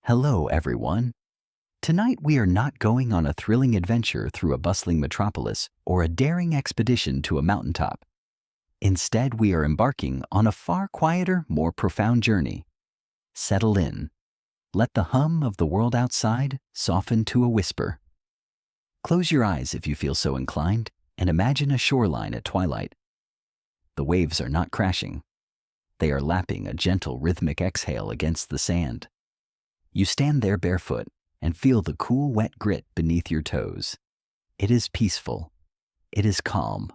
Hello, everyone. Tonight we are not going on a thrilling adventure through a bustling metropolis or a daring expedition to a mountaintop. Instead, we are embarking on a far quieter, more profound journey. Settle in. Let the hum of the world outside soften to a whisper. Close your eyes if you feel so inclined and imagine a shoreline at twilight. The waves are not crashing. They are lapping a gentle rhythmic exhale against the sand. You stand there barefoot and feel the cool, wet grit beneath your toes. It is peaceful. It is calm.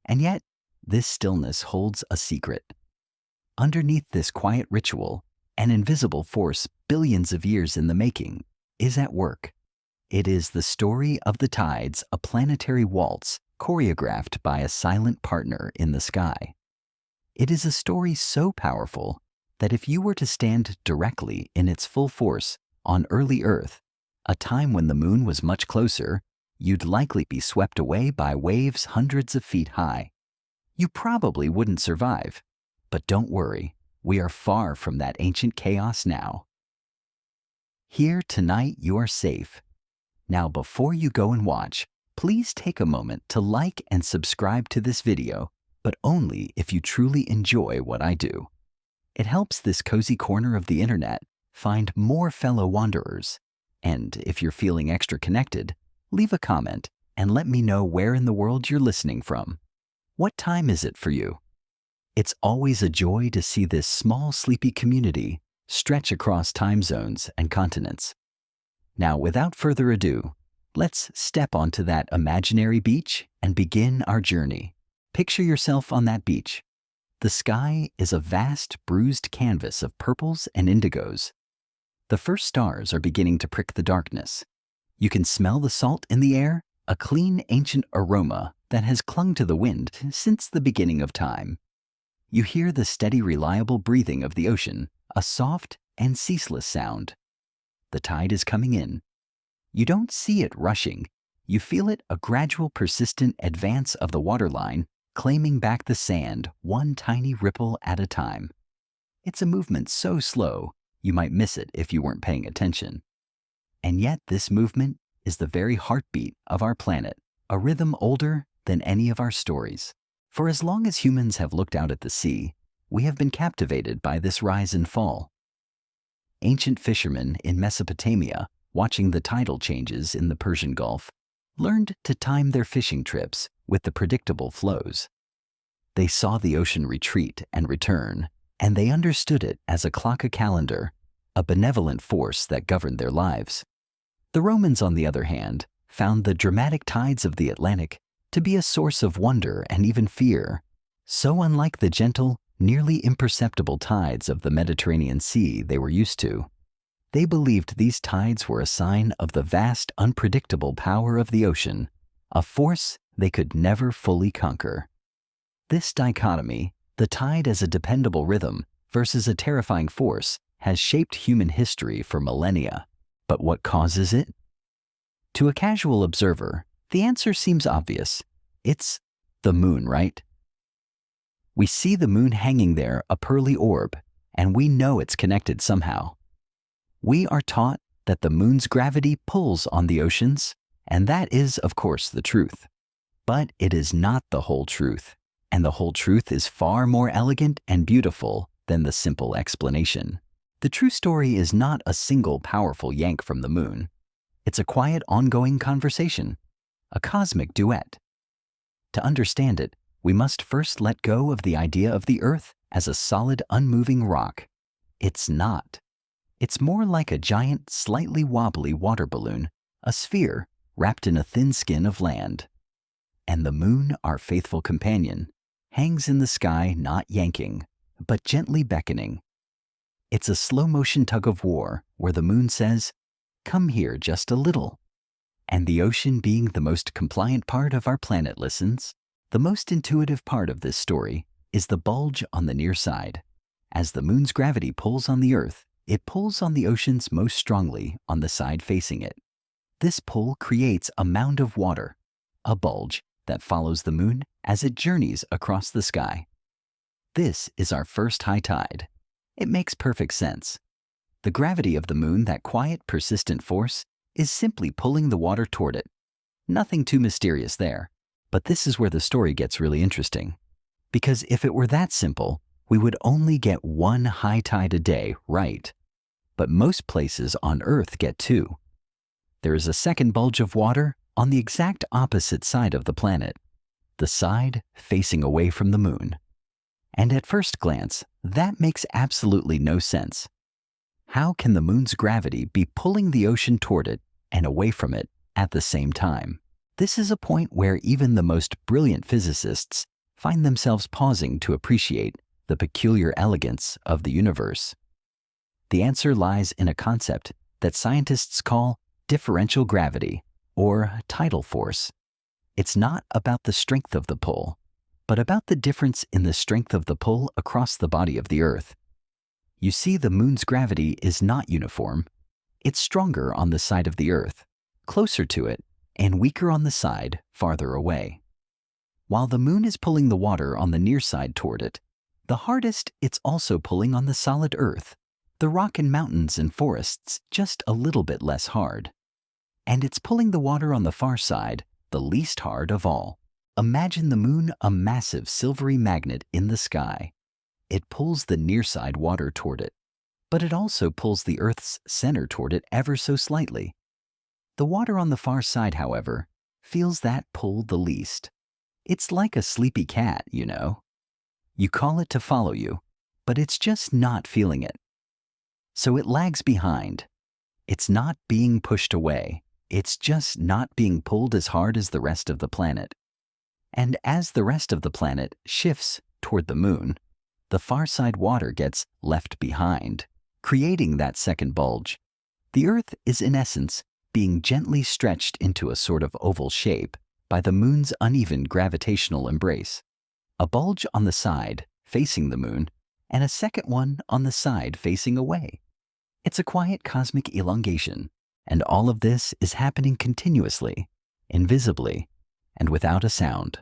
And yet, this stillness holds a secret. Underneath this quiet ritual, an invisible force billions of years in the making is at work. It is the story of the tides, a planetary waltz choreographed by a silent partner in the sky. It is a story so powerful that if you were to stand directly in its full force on early Earth, a time when the moon was much closer, you'd likely be swept away by waves hundreds of feet high. You probably wouldn't survive, but don't worry, we are far from that ancient chaos now. Here tonight you are safe. Now before you go and watch, please take a moment to like and subscribe to this video, but only if you truly enjoy what I do. It helps this cozy corner of the internet find more fellow wanderers. And if you're feeling extra connected, leave a comment and let me know where in the world you're listening from. What time is it for you? It's always a joy to see this small, sleepy community stretch across time zones and continents. Now, without further ado, let's step onto that imaginary beach and begin our journey. Picture yourself on that beach. The sky is a vast, bruised canvas of purples and indigos. The first stars are beginning to prick the darkness. You can smell the salt in the air, a clean, ancient aroma that has clung to the wind since the beginning of time. You hear the steady, reliable breathing of the ocean, a soft and ceaseless sound. The tide is coming in. You don't see it rushing. You feel it, a gradual, persistent advance of the waterline, claiming back the sand one tiny ripple at a time. It's a movement so slow, you might miss it if you weren't paying attention. And yet this movement is the very heartbeat of our planet, a rhythm older than any of our stories. For as long as humans have looked out at the sea, we have been captivated by this rise and fall. Ancient fishermen in Mesopotamia, watching the tidal changes in the Persian Gulf, learned to time their fishing trips with the predictable flows. They saw the ocean retreat and return, and they understood it as a clock, a calendar, a benevolent force that governed their lives. The Romans, on the other hand, found the dramatic tides of the Atlantic to be a source of wonder and even fear, so unlike the gentle, nearly imperceptible tides of the Mediterranean Sea they were used to. They believed these tides were a sign of the vast, unpredictable power of the ocean, a force they could never fully conquer. This dichotomy, the tide as a dependable rhythm versus a terrifying force, has shaped human history for millennia. But what causes it? To a casual observer, the answer seems obvious. It's the moon, right? We see the moon hanging there, a pearly orb, and we know it's connected somehow. We are taught that the moon's gravity pulls on the oceans, and that is, of course, the truth. But it is not the whole truth, and the whole truth is far more elegant and beautiful than the simple explanation. The true story is not a single powerful yank from the moon. It's a quiet, ongoing conversation, a cosmic duet. To understand it, we must first let go of the idea of the Earth as a solid, unmoving rock. It's not. It's more like a giant, slightly wobbly water balloon, a sphere wrapped in a thin skin of land. And the moon, our faithful companion, hangs in the sky, not yanking, but gently beckoning. It's a slow-motion tug-of-war where the moon says, "Come here just a little." And the ocean, being the most compliant part of our planet, listens. The most intuitive part of this story is the bulge on the near side. As the moon's gravity pulls on the Earth, it pulls on the oceans most strongly on the side facing it. This pull creates a mound of water, a bulge that follows the moon as it journeys across the sky. This is our first high tide. It makes perfect sense. The gravity of the moon, that quiet, persistent force, is simply pulling the water toward it. Nothing too mysterious there. But this is where the story gets really interesting. Because if it were that simple, we would only get one high tide a day, right? But most places on Earth get two. There is a second bulge of water on the exact opposite side of the planet, the side facing away from the moon. And at first glance, that makes absolutely no sense. How can the moon's gravity be pulling the ocean toward it and away from it at the same time? This is a point where even the most brilliant physicists find themselves pausing to appreciate the peculiar elegance of the universe. The answer lies in a concept that scientists call differential gravity, or tidal force. It's not about the strength of the pull, but about the difference in the strength of the pull across the body of the Earth. You see, the moon's gravity is not uniform. It's stronger on the side of the Earth, closer to it, and weaker on the side farther away. While the moon is pulling the water on the near side toward it, the hardest it's also pulling on the solid Earth, the rock and mountains and forests just a little bit less hard. And it's pulling the water on the far side the least hard of all. Imagine the moon a massive silvery magnet in the sky. It pulls the near side water toward it, but it also pulls the Earth's center toward it ever so slightly. The water on the far side, however, feels that pull the least. It's like a sleepy cat, you know. You call it to follow you, but it's just not feeling it. So it lags behind. It's not being pushed away. It's just not being pulled as hard as the rest of the planet. And as the rest of the planet shifts toward the moon, the far side water gets left behind, creating that second bulge. The Earth is in essence being gently stretched into a sort of oval shape by the moon's uneven gravitational embrace. A bulge on the side facing the moon, and a second one on the side facing away. It's a quiet cosmic elongation, and all of this is happening continuously, invisibly, and without a sound.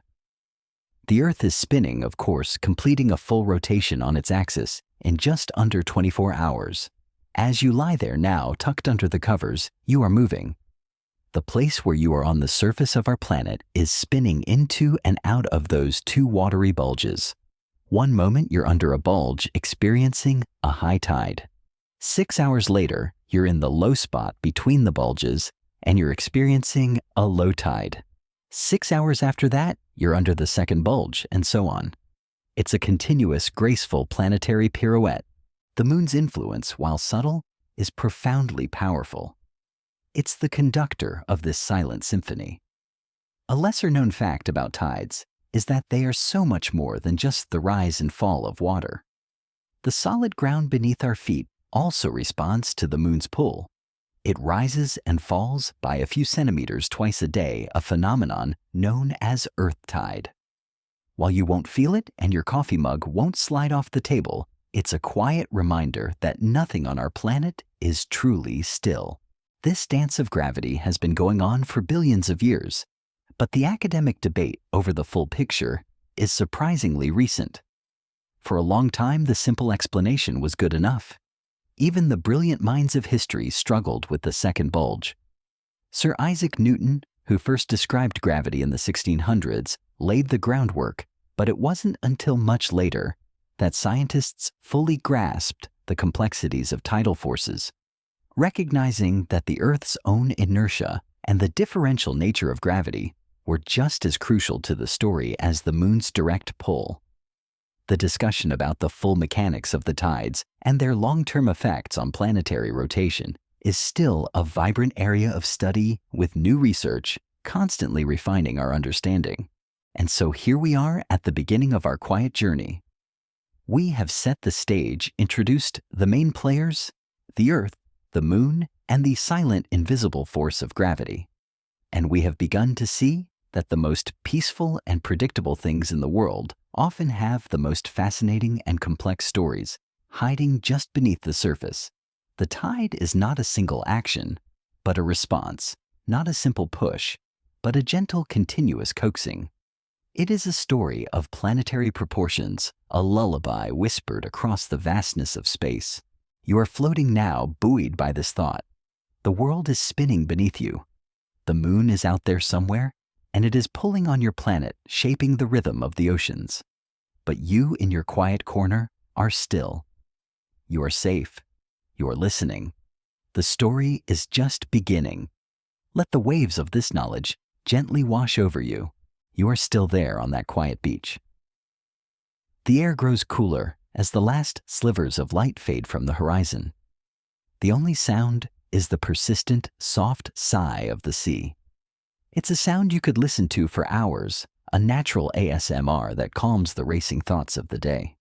The Earth is spinning, of course, completing a full rotation on its axis in just under 24 hours. As you lie there now, tucked under the covers, you are moving. The place where you are on the surface of our planet is spinning into and out of those two watery bulges. One moment you're under a bulge experiencing a high tide. 6 hours later, you're in the low spot between the bulges and you're experiencing a low tide. 6 hours after that, you're under the second bulge, and so on. It's a continuous, graceful planetary pirouette. The moon's influence, while subtle, is profoundly powerful. It's the conductor of this silent symphony. A lesser-known fact about tides is that they are so much more than just the rise and fall of water. The solid ground beneath our feet also responds to the moon's pull. It rises and falls by a few centimeters twice a day, a phenomenon known as earth tide. While you won't feel it and your coffee mug won't slide off the table, it's a quiet reminder that nothing on our planet is truly still. This dance of gravity has been going on for billions of years, but the academic debate over the full picture is surprisingly recent. For a long time, the simple explanation was good enough. Even the brilliant minds of history struggled with the second bulge. Sir Isaac Newton, who first described gravity in the 1600s, laid the groundwork, but it wasn't until much later that scientists fully grasped the complexities of tidal forces. Recognizing that the Earth's own inertia and the differential nature of gravity were just as crucial to the story as the moon's direct pull. The discussion about the full mechanics of the tides and their long-term effects on planetary rotation is still a vibrant area of study, with new research constantly refining our understanding. And so here we are at the beginning of our quiet journey. We have set the stage, introduced the main players, the Earth, the moon, and the silent, invisible force of gravity. And we have begun to see that the most peaceful and predictable things in the world often have the most fascinating and complex stories hiding just beneath the surface. The tide is not a single action, but a response, not a simple push, but a gentle, continuous coaxing. It is a story of planetary proportions, a lullaby whispered across the vastness of space. You are floating now, buoyed by this thought. The world is spinning beneath you. The moon is out there somewhere, and it is pulling on your planet, shaping the rhythm of the oceans. But you, in your quiet corner, are still. You are safe. You are listening. The story is just beginning. Let the waves of this knowledge gently wash over you. You are still there on that quiet beach. The air grows cooler as the last slivers of light fade from the horizon. The only sound is the persistent, soft sigh of the sea. It's a sound you could listen to for hours, a natural ASMR that calms the racing thoughts of the day.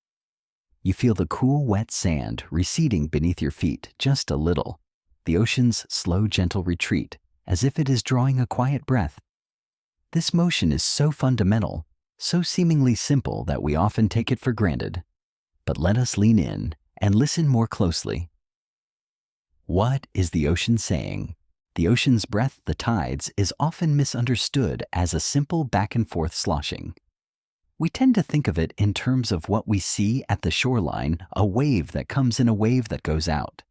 You feel the cool, wet sand receding beneath your feet just a little, the ocean's slow, gentle retreat, as if it is drawing a quiet breath. This motion is so fundamental, so seemingly simple that we often take it for granted. But let us lean in and listen more closely. What is the ocean saying? The ocean's breath, the tides, is often misunderstood as a simple back and forth sloshing. We tend to think of it in terms of what we see at the shoreline, a wave that comes in, a wave that goes out.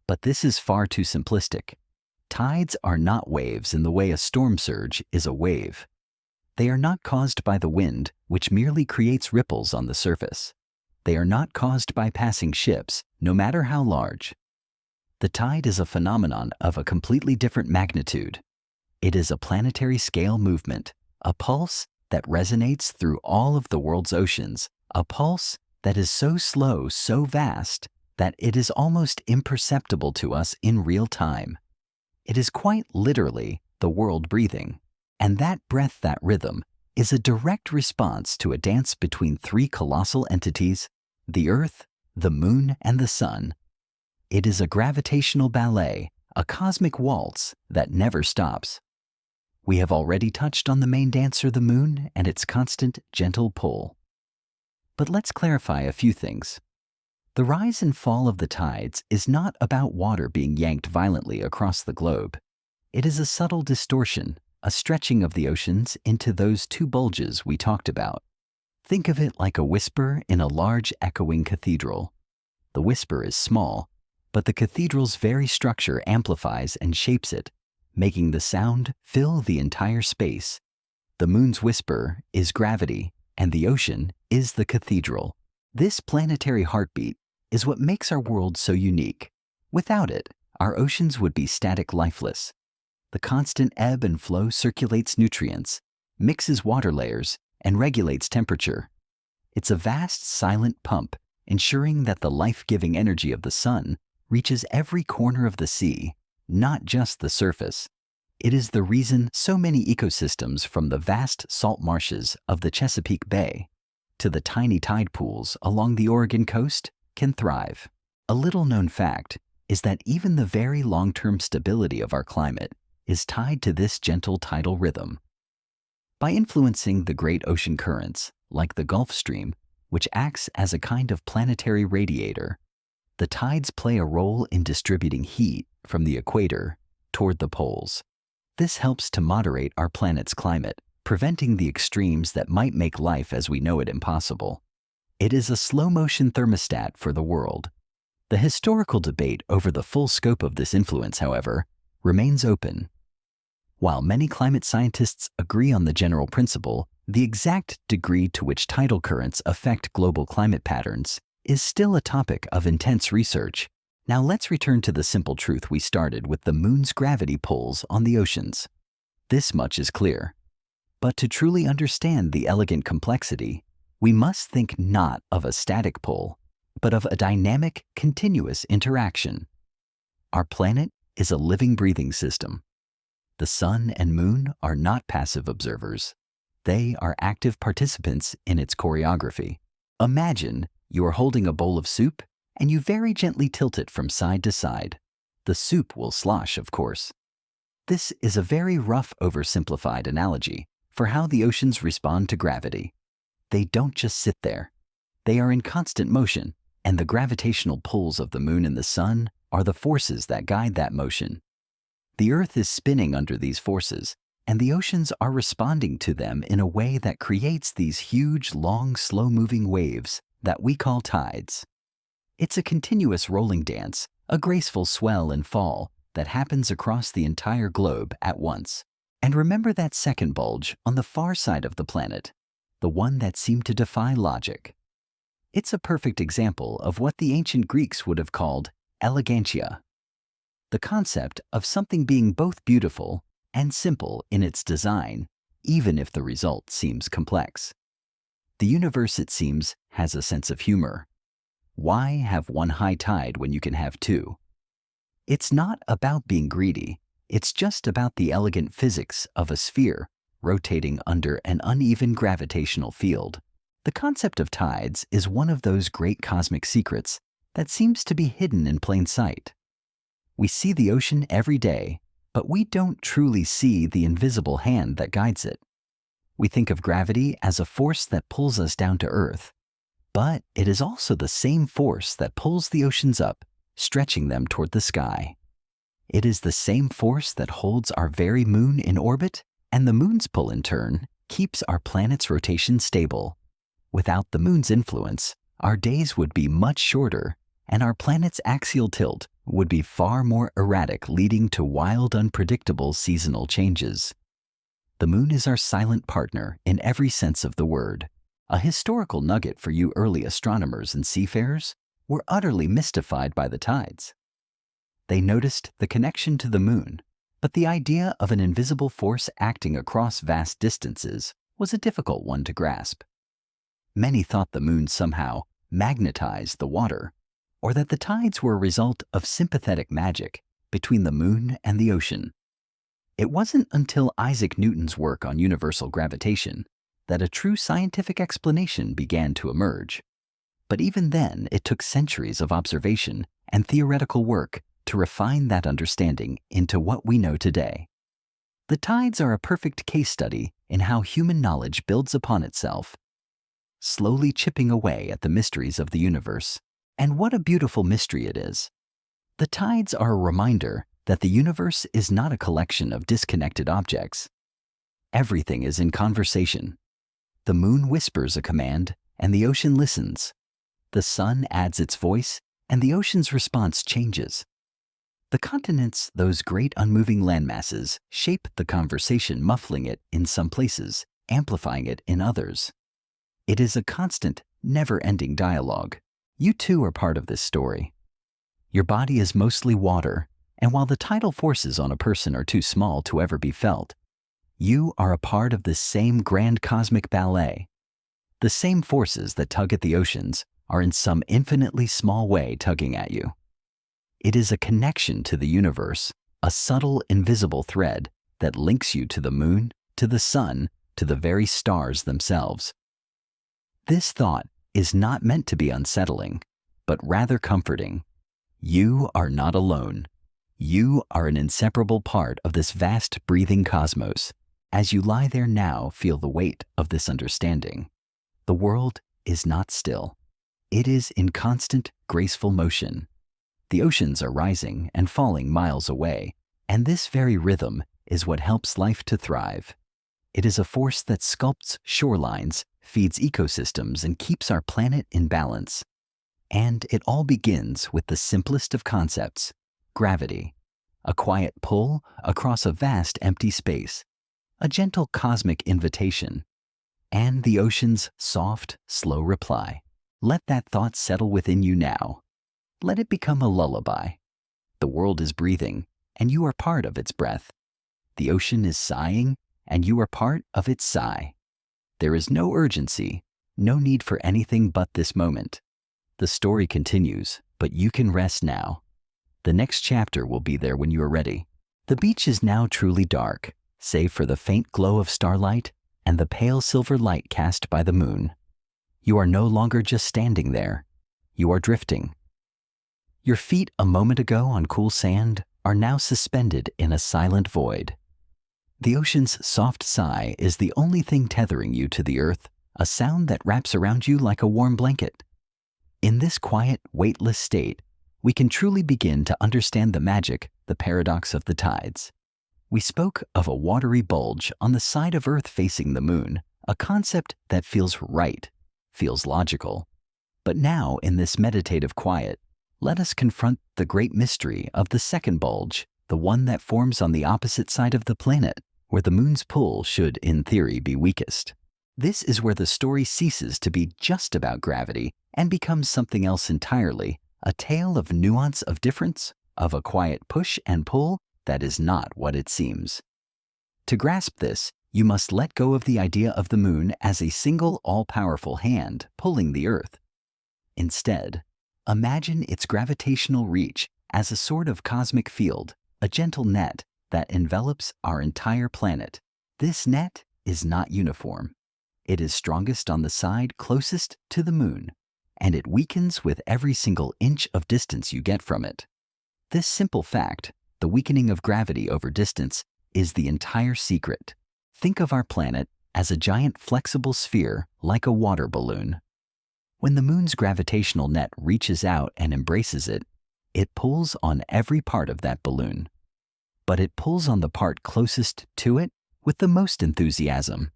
But this is far too simplistic. Tides are not waves in the way a storm surge is a wave. They are not caused by the wind, which merely creates ripples on the surface. They are not caused by passing ships, no matter how large. The tide is a phenomenon of a completely different magnitude. It is a planetary scale movement, a pulse that resonates through all of the world's oceans, a pulse that is so slow, so vast, that it is almost imperceptible to us in real time. It is quite literally the world breathing. And that breath, that rhythm, is a direct response to a dance between three colossal entities, the Earth, the Moon, and the Sun. It is a gravitational ballet, a cosmic waltz that never stops. We have already touched on the main dancer, the Moon, and its constant, gentle pull. But let's clarify a few things. The rise and fall of the tides is not about water being yanked violently across the globe. It is a subtle distortion, a stretching of the oceans into those two bulges we talked about. Think of it like a whisper in a large echoing cathedral. The whisper is small, but the cathedral's very structure amplifies and shapes it, making the sound fill the entire space. The moon's whisper is gravity, and the ocean is the cathedral. This planetary heartbeat is what makes our world so unique. Without it, our oceans would be static, lifeless. The constant ebb and flow circulates nutrients, mixes water layers, and regulates temperature. It's a vast, silent pump, ensuring that the life-giving energy of the sun reaches every corner of the sea, not just the surface. It is the reason so many ecosystems, from the vast salt marshes of the Chesapeake Bay to the tiny tide pools along the Oregon coast, can thrive. A little-known fact is that even the very long-term stability of our climate is tied to this gentle tidal rhythm. By influencing the great ocean currents, like the Gulf Stream, which acts as a kind of planetary radiator, the tides play a role in distributing heat from the equator toward the poles. This helps to moderate our planet's climate, preventing the extremes that might make life as we know it impossible. It is a slow-motion thermostat for the world. The historical debate over the full scope of this influence, however, remains open. While many climate scientists agree on the general principle, the exact degree to which tidal currents affect global climate patterns is still a topic of intense research. Now let's return to the simple truth we started with: the moon's gravity pulls on the oceans. This much is clear. But to truly understand the elegant complexity, we must think not of a static pull, but of a dynamic, continuous interaction. Our planet is a living, breathing system. The sun and moon are not passive observers. They are active participants in its choreography. Imagine you are holding a bowl of soup and you very gently tilt it from side to side. The soup will slosh, of course. This is a very rough, oversimplified analogy for how the oceans respond to gravity. They don't just sit there. They are in constant motion, and the gravitational pulls of the moon and the sun are the forces that guide that motion. The Earth is spinning under these forces, and the oceans are responding to them in a way that creates these huge, long, slow-moving waves that we call tides. It's a continuous rolling dance, a graceful swell and fall that happens across the entire globe at once. And remember that second bulge on the far side of the planet, the one that seemed to defy logic. It's a perfect example of what the ancient Greeks would have called elegantia, the concept of something being both beautiful and simple in its design, even if the result seems complex. The universe, it seems, has a sense of humor. Why have one high tide when you can have two? It's not about being greedy. It's just about the elegant physics of a sphere rotating under an uneven gravitational field. The concept of tides is one of those great cosmic secrets that seems to be hidden in plain sight. We see the ocean every day, but we don't truly see the invisible hand that guides it. We think of gravity as a force that pulls us down to Earth, but it is also the same force that pulls the oceans up, stretching them toward the sky. It is the same force that holds our very moon in orbit, and the moon's pull in turn keeps our planet's rotation stable. Without the moon's influence, our days would be much shorter, and our planet's axial tilt would be far more erratic, leading to wild, unpredictable seasonal changes. The moon is our silent partner in every sense of the word. A historical nugget for you early astronomers and seafarers were utterly mystified by the tides. They noticed the connection to the moon, but the idea of an invisible force acting across vast distances was a difficult one to grasp. Many thought the moon somehow magnetized the water, or that the tides were a result of sympathetic magic between the moon and the ocean. It wasn't until Isaac Newton's work on universal gravitation that a true scientific explanation began to emerge. But even then, it took centuries of observation and theoretical work to refine that understanding into what we know today. The tides are a perfect case study in how human knowledge builds upon itself, slowly chipping away at the mysteries of the universe. And what a beautiful mystery it is. The tides are a reminder that the universe is not a collection of disconnected objects. Everything is in conversation. The moon whispers a command, and the ocean listens. The sun adds its voice, and the ocean's response changes. The continents, those great unmoving landmasses, shape the conversation, muffling it in some places, amplifying it in others. It is a constant, never-ending dialogue. You too are part of this story. Your body is mostly water, and while the tidal forces on a person are too small to ever be felt, you are a part of this same grand cosmic ballet. The same forces that tug at the oceans are in some infinitely small way tugging at you. It is a connection to the universe, a subtle, invisible thread that links you to the moon, to the sun, to the very stars themselves. This thought is not meant to be unsettling, but rather comforting. You are not alone. You are an inseparable part of this vast, breathing cosmos. As you lie there now, feel the weight of this understanding. The world is not still. It is in constant, graceful motion. The oceans are rising and falling miles away, and this very rhythm is what helps life to thrive. It is a force that sculpts shorelines, feeds ecosystems, and keeps our planet in balance. And it all begins with the simplest of concepts, gravity, a quiet pull across a vast empty space, a gentle cosmic invitation, and the ocean's soft, slow reply. Let that thought settle within you now. Let it become a lullaby. The world is breathing, and you are part of its breath. The ocean is sighing, and you are part of its sigh. There is no urgency, no need for anything but this moment. The story continues, but you can rest now. The next chapter will be there when you are ready. The beach is now truly dark, save for the faint glow of starlight and the pale silver light cast by the moon. You are no longer just standing there. You are drifting. Your feet a moment ago on cool sand are now suspended in a silent void. The ocean's soft sigh is the only thing tethering you to the earth, a sound that wraps around you like a warm blanket. In this quiet, weightless state, we can truly begin to understand the magic, the paradox of the tides. We spoke of a watery bulge on the side of Earth facing the moon, a concept that feels right, feels logical. But now, in this meditative quiet, let us confront the great mystery of the second bulge, the one that forms on the opposite side of the planet, where the moon's pull should, in theory, be weakest. This is where the story ceases to be just about gravity and becomes something else entirely, a tale of nuance of difference, of a quiet push and pull that is not what it seems. To grasp this, you must let go of the idea of the moon as a single all-powerful hand pulling the Earth. Instead, imagine its gravitational reach as a sort of cosmic field, a gentle net that envelops our entire planet. This net is not uniform. It is strongest on the side closest to the moon, and it weakens with every single inch of distance you get from it. This simple fact, the weakening of gravity over distance, is the entire secret. Think of our planet as a giant flexible sphere like a water balloon. When the moon's gravitational net reaches out and embraces it, it pulls on every part of that balloon. But it pulls on the part closest to it with the most enthusiasm.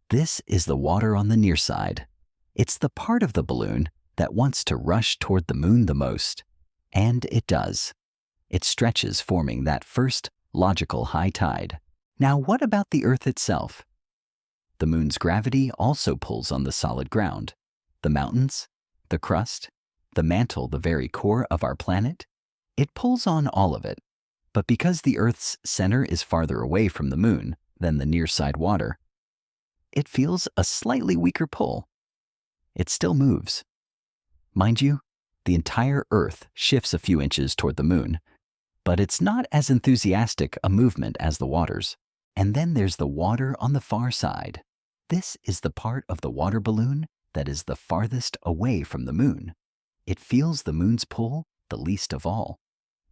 This is the water on the near side. It's the part of the balloon that wants to rush toward the moon the most. And it does. It stretches, forming that first logical high tide. Now, what about the Earth itself? The moon's gravity also pulls on the solid ground. The mountains, the crust, the mantle, the very core of our planet. It pulls on all of it. But because the Earth's center is farther away from the moon than the near-side water, it feels a slightly weaker pull. It still moves. Mind you, the entire Earth shifts a few inches toward the moon, but it's not as enthusiastic a movement as the water's. And then there's the water on the far side. This is the part of the water balloon that is the farthest away from the moon. It feels the moon's pull the least of all,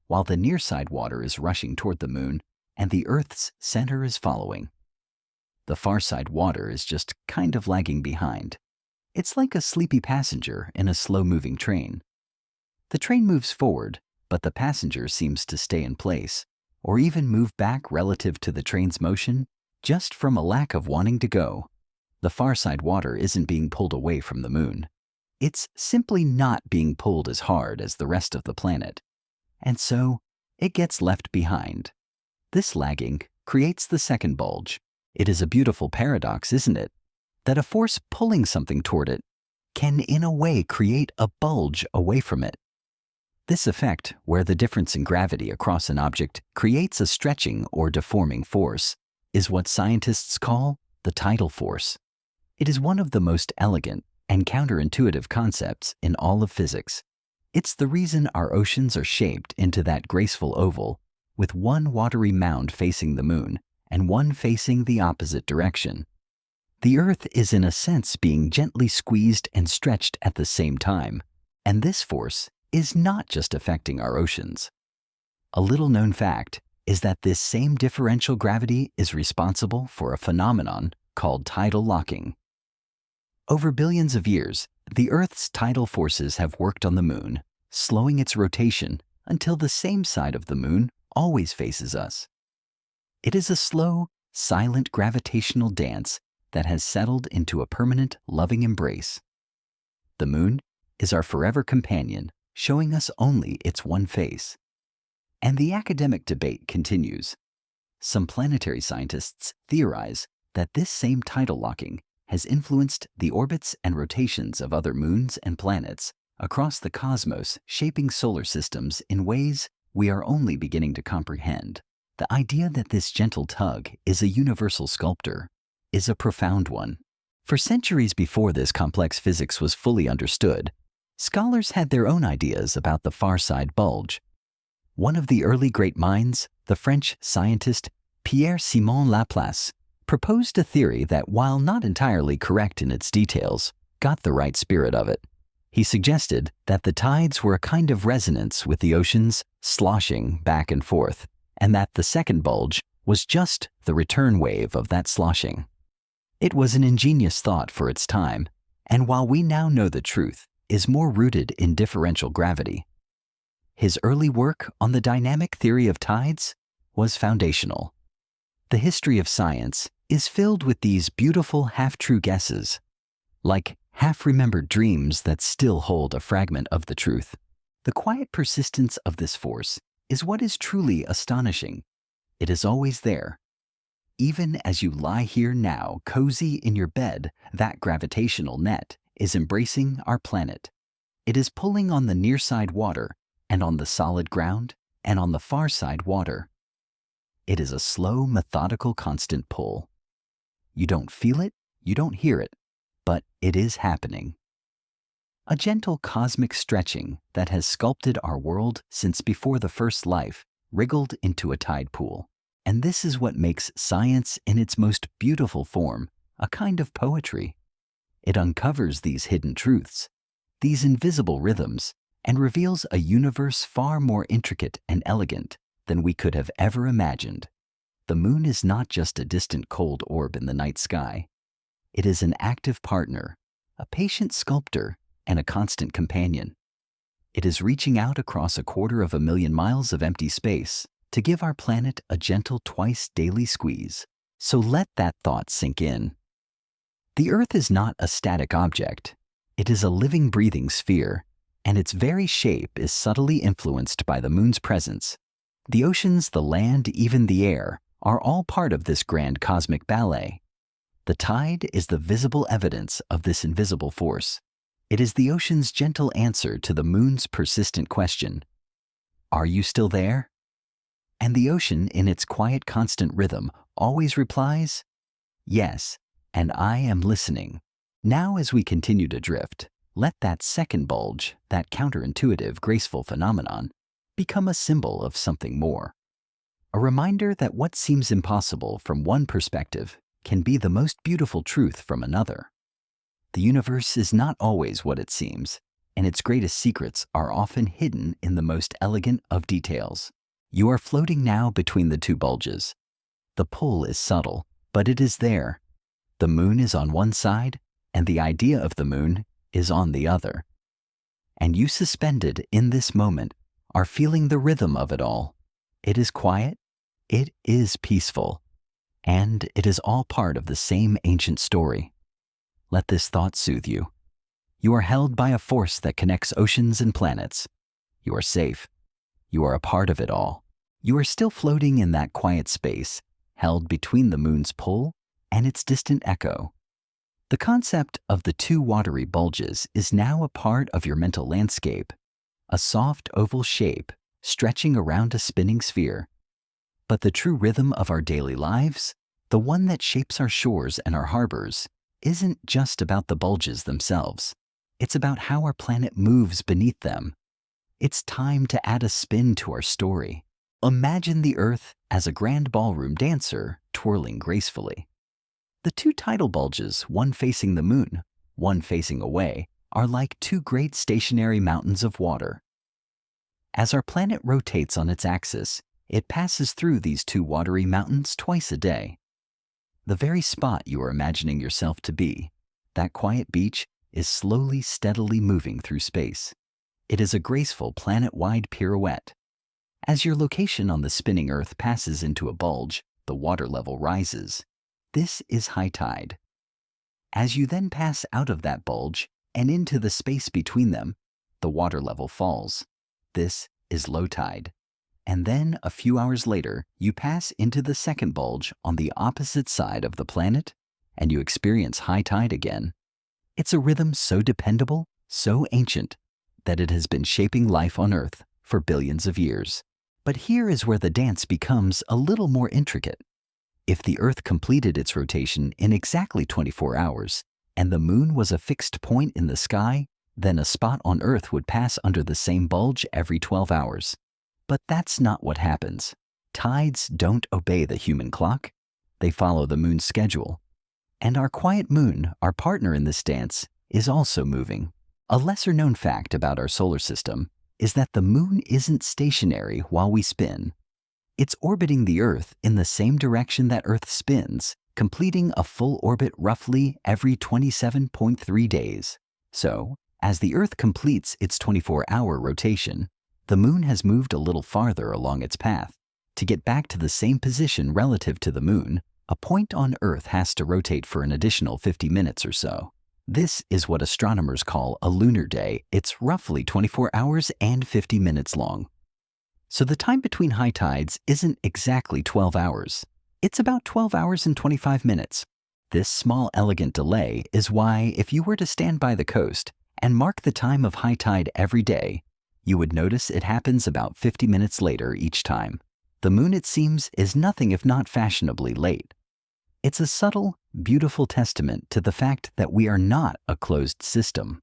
while the near-side water is rushing toward the moon and the Earth's center is following. The far-side water is just kind of lagging behind. It's like a sleepy passenger in a slow-moving train. The train moves forward, but the passenger seems to stay in place, or even move back relative to the train's motion, just from a lack of wanting to go. The far-side water isn't being pulled away from the moon. It's simply not being pulled as hard as the rest of the planet. And so, it gets left behind. This lagging creates the second bulge. It is a beautiful paradox, isn't it? That a force pulling something toward it can in a way create a bulge away from it. This effect, where the difference in gravity across an object creates a stretching or deforming force, is what scientists call the tidal force. It is one of the most elegant and counterintuitive concepts in all of physics. It's the reason our oceans are shaped into that graceful oval, with one watery mound facing the moon and one facing the opposite direction. The Earth is in a sense being gently squeezed and stretched at the same time, and this force is not just affecting our oceans. A little-known fact is that this same differential gravity is responsible for a phenomenon called tidal locking. Over billions of years, the Earth's tidal forces have worked on the moon, slowing its rotation until the same side of the moon always faces us. It is a slow, silent gravitational dance that has settled into a permanent, loving embrace. The moon is our forever companion, showing us only its one face. And the academic debate continues. Some planetary scientists theorize that this same tidal locking has influenced the orbits and rotations of other moons and planets across the cosmos, shaping solar systems in ways we are only beginning to comprehend. The idea that this gentle tug is a universal sculptor is a profound one. For centuries before this complex physics was fully understood, scholars had their own ideas about the far-side bulge. One of the early great minds, the French scientist Pierre-Simon Laplace, proposed a theory that, while not entirely correct in its details, got the right spirit of it. He suggested that the tides were a kind of resonance with the oceans sloshing back and forth, and that the second bulge was just the return wave of that sloshing. It was an ingenious thought for its time, and while we now know the truth, is more rooted in differential gravity. His early work on the dynamic theory of tides was foundational. The history of science is filled with these beautiful half-true guesses, like half-remembered dreams that still hold a fragment of the truth. The quiet persistence of this force is what is truly astonishing. It is always there. Even as you lie here now, cozy in your bed, that gravitational net is embracing our planet. It is pulling on the near side water, and on the solid ground, and on the far side water. It is a slow, methodical, constant pull. You don't feel it, you don't hear it, but it is happening. A gentle cosmic stretching that has sculpted our world since before the first life wriggled into a tide pool. And this is what makes science in its most beautiful form a kind of poetry. It uncovers these hidden truths, these invisible rhythms, and reveals a universe far more intricate and elegant than we could have ever imagined. The moon is not just a distant cold orb in the night sky. It is an active partner, a patient sculptor, and a constant companion. It is reaching out across 250,000 miles of empty space to give our planet a gentle twice-daily squeeze. So let that thought sink in. The Earth is not a static object. It is a living, breathing sphere, and its very shape is subtly influenced by the moon's presence. The oceans, the land, even the air, are all part of this grand cosmic ballet. The tide is the visible evidence of this invisible force. It is the ocean's gentle answer to the moon's persistent question, "Are you still there?" And the ocean, in its quiet, constant rhythm, always replies, "Yes, and I am listening." Now, as we continue to drift, let that second bulge, that counterintuitive, graceful phenomenon, become a symbol of something more. A reminder that what seems impossible from one perspective can be the most beautiful truth from another. The universe is not always what it seems, and its greatest secrets are often hidden in the most elegant of details. You are floating now between the two bulges. The pull is subtle, but it is there. The moon is on one side, and the idea of the moon is on the other. And you, suspended in this moment, are feeling the rhythm of it all. It is quiet, it is peaceful, and it is all part of the same ancient story. Let this thought soothe you. You are held by a force that connects oceans and planets. You are safe. You are a part of it all. You are still floating in that quiet space, held between the moon's pull and its distant echo. The concept of the two watery bulges is now a part of your mental landscape, a soft oval shape stretching around a spinning sphere. But the true rhythm of our daily lives, the one that shapes our shores and our harbors, isn't just about the bulges themselves. It's about how our planet moves beneath them. It's time to add a spin to our story. Imagine the Earth as a grand ballroom dancer twirling gracefully. The two tidal bulges, one facing the moon, one facing away, are like two great stationary mountains of water. As our planet rotates on its axis, it passes through these two watery mountains twice a day. The very spot you are imagining yourself to be, that quiet beach, is slowly, steadily moving through space. It is a graceful planet-wide pirouette. As your location on the spinning Earth passes into a bulge, the water level rises. This is high tide. As you then pass out of that bulge and into the space between them, the water level falls. This is low tide. And then, a few hours later, you pass into the second bulge on the opposite side of the planet, and you experience high tide again. It's a rhythm so dependable, so ancient, that it has been shaping life on Earth for billions of years. But here is where the dance becomes a little more intricate. If the Earth completed its rotation in exactly 24 hours, and the moon was a fixed point in the sky, then a spot on Earth would pass under the same bulge every 12 hours. But that's not what happens. Tides don't obey the human clock. They follow the moon's schedule. And our quiet moon, our partner in this dance, is also moving. A lesser-known fact about our solar system is that the moon isn't stationary while we spin. It's orbiting the Earth in the same direction that Earth spins, completing a full orbit roughly every 27.3 days. So, as the Earth completes its 24-hour rotation, the moon has moved a little farther along its path. To get back to the same position relative to the moon, a point on Earth has to rotate for an additional 50 minutes or so. This is what astronomers call a lunar day. It's roughly 24 hours and 50 minutes long. So the time between high tides isn't exactly 12 hours. It's about 12 hours and 25 minutes. This small, elegant delay is why, if you were to stand by the coast and mark the time of high tide every day, you would notice it happens about 50 minutes later each time. The moon, it seems, is nothing if not fashionably late. It's a subtle, beautiful testament to the fact that we are not a closed system.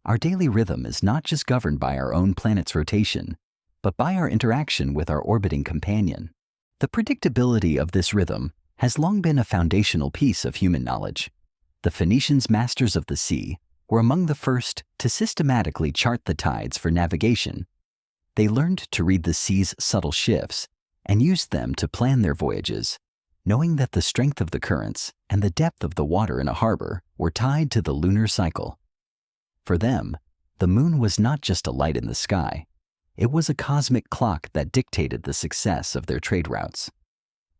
Our daily rhythm is not just governed by our own planet's rotation, but by our interaction with our orbiting companion. The predictability of this rhythm has long been a foundational piece of human knowledge. The Phoenicians, masters of the sea, were among the first to systematically chart the tides for navigation. They learned to read the sea's subtle shifts and used them to plan their voyages, knowing that the strength of the currents and the depth of the water in a harbor were tied to the lunar cycle. For them, the moon was not just a light in the sky. It was a cosmic clock that dictated the success of their trade routes.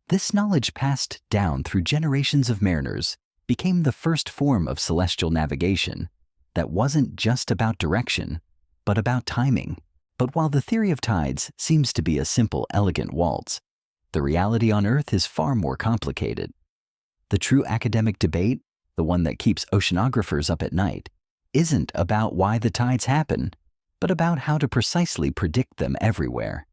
This knowledge, passed down through generations of mariners, became the first form of celestial navigation that wasn't just about direction, but about timing. But while the theory of tides seems to be a simple, elegant waltz, the reality on Earth is far more complicated. The true academic debate, the one that keeps oceanographers up at night, isn't about why the tides happen, but about how to precisely predict them everywhere.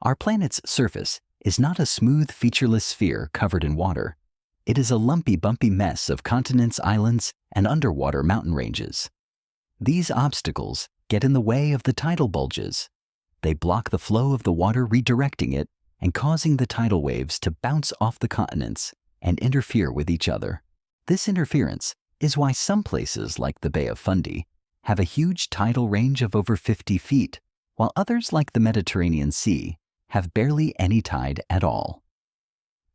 Our planet's surface is not a smooth, featureless sphere covered in water. It is a lumpy, bumpy mess of continents, islands, and underwater mountain ranges. These obstacles get in the way of the tidal bulges. They block the flow of the water, redirecting it and causing the tidal waves to bounce off the continents and interfere with each other. This interference is why some places, like the Bay of Fundy, have a huge tidal range of over 50 feet, while others, like the Mediterranean Sea, have barely any tide at all.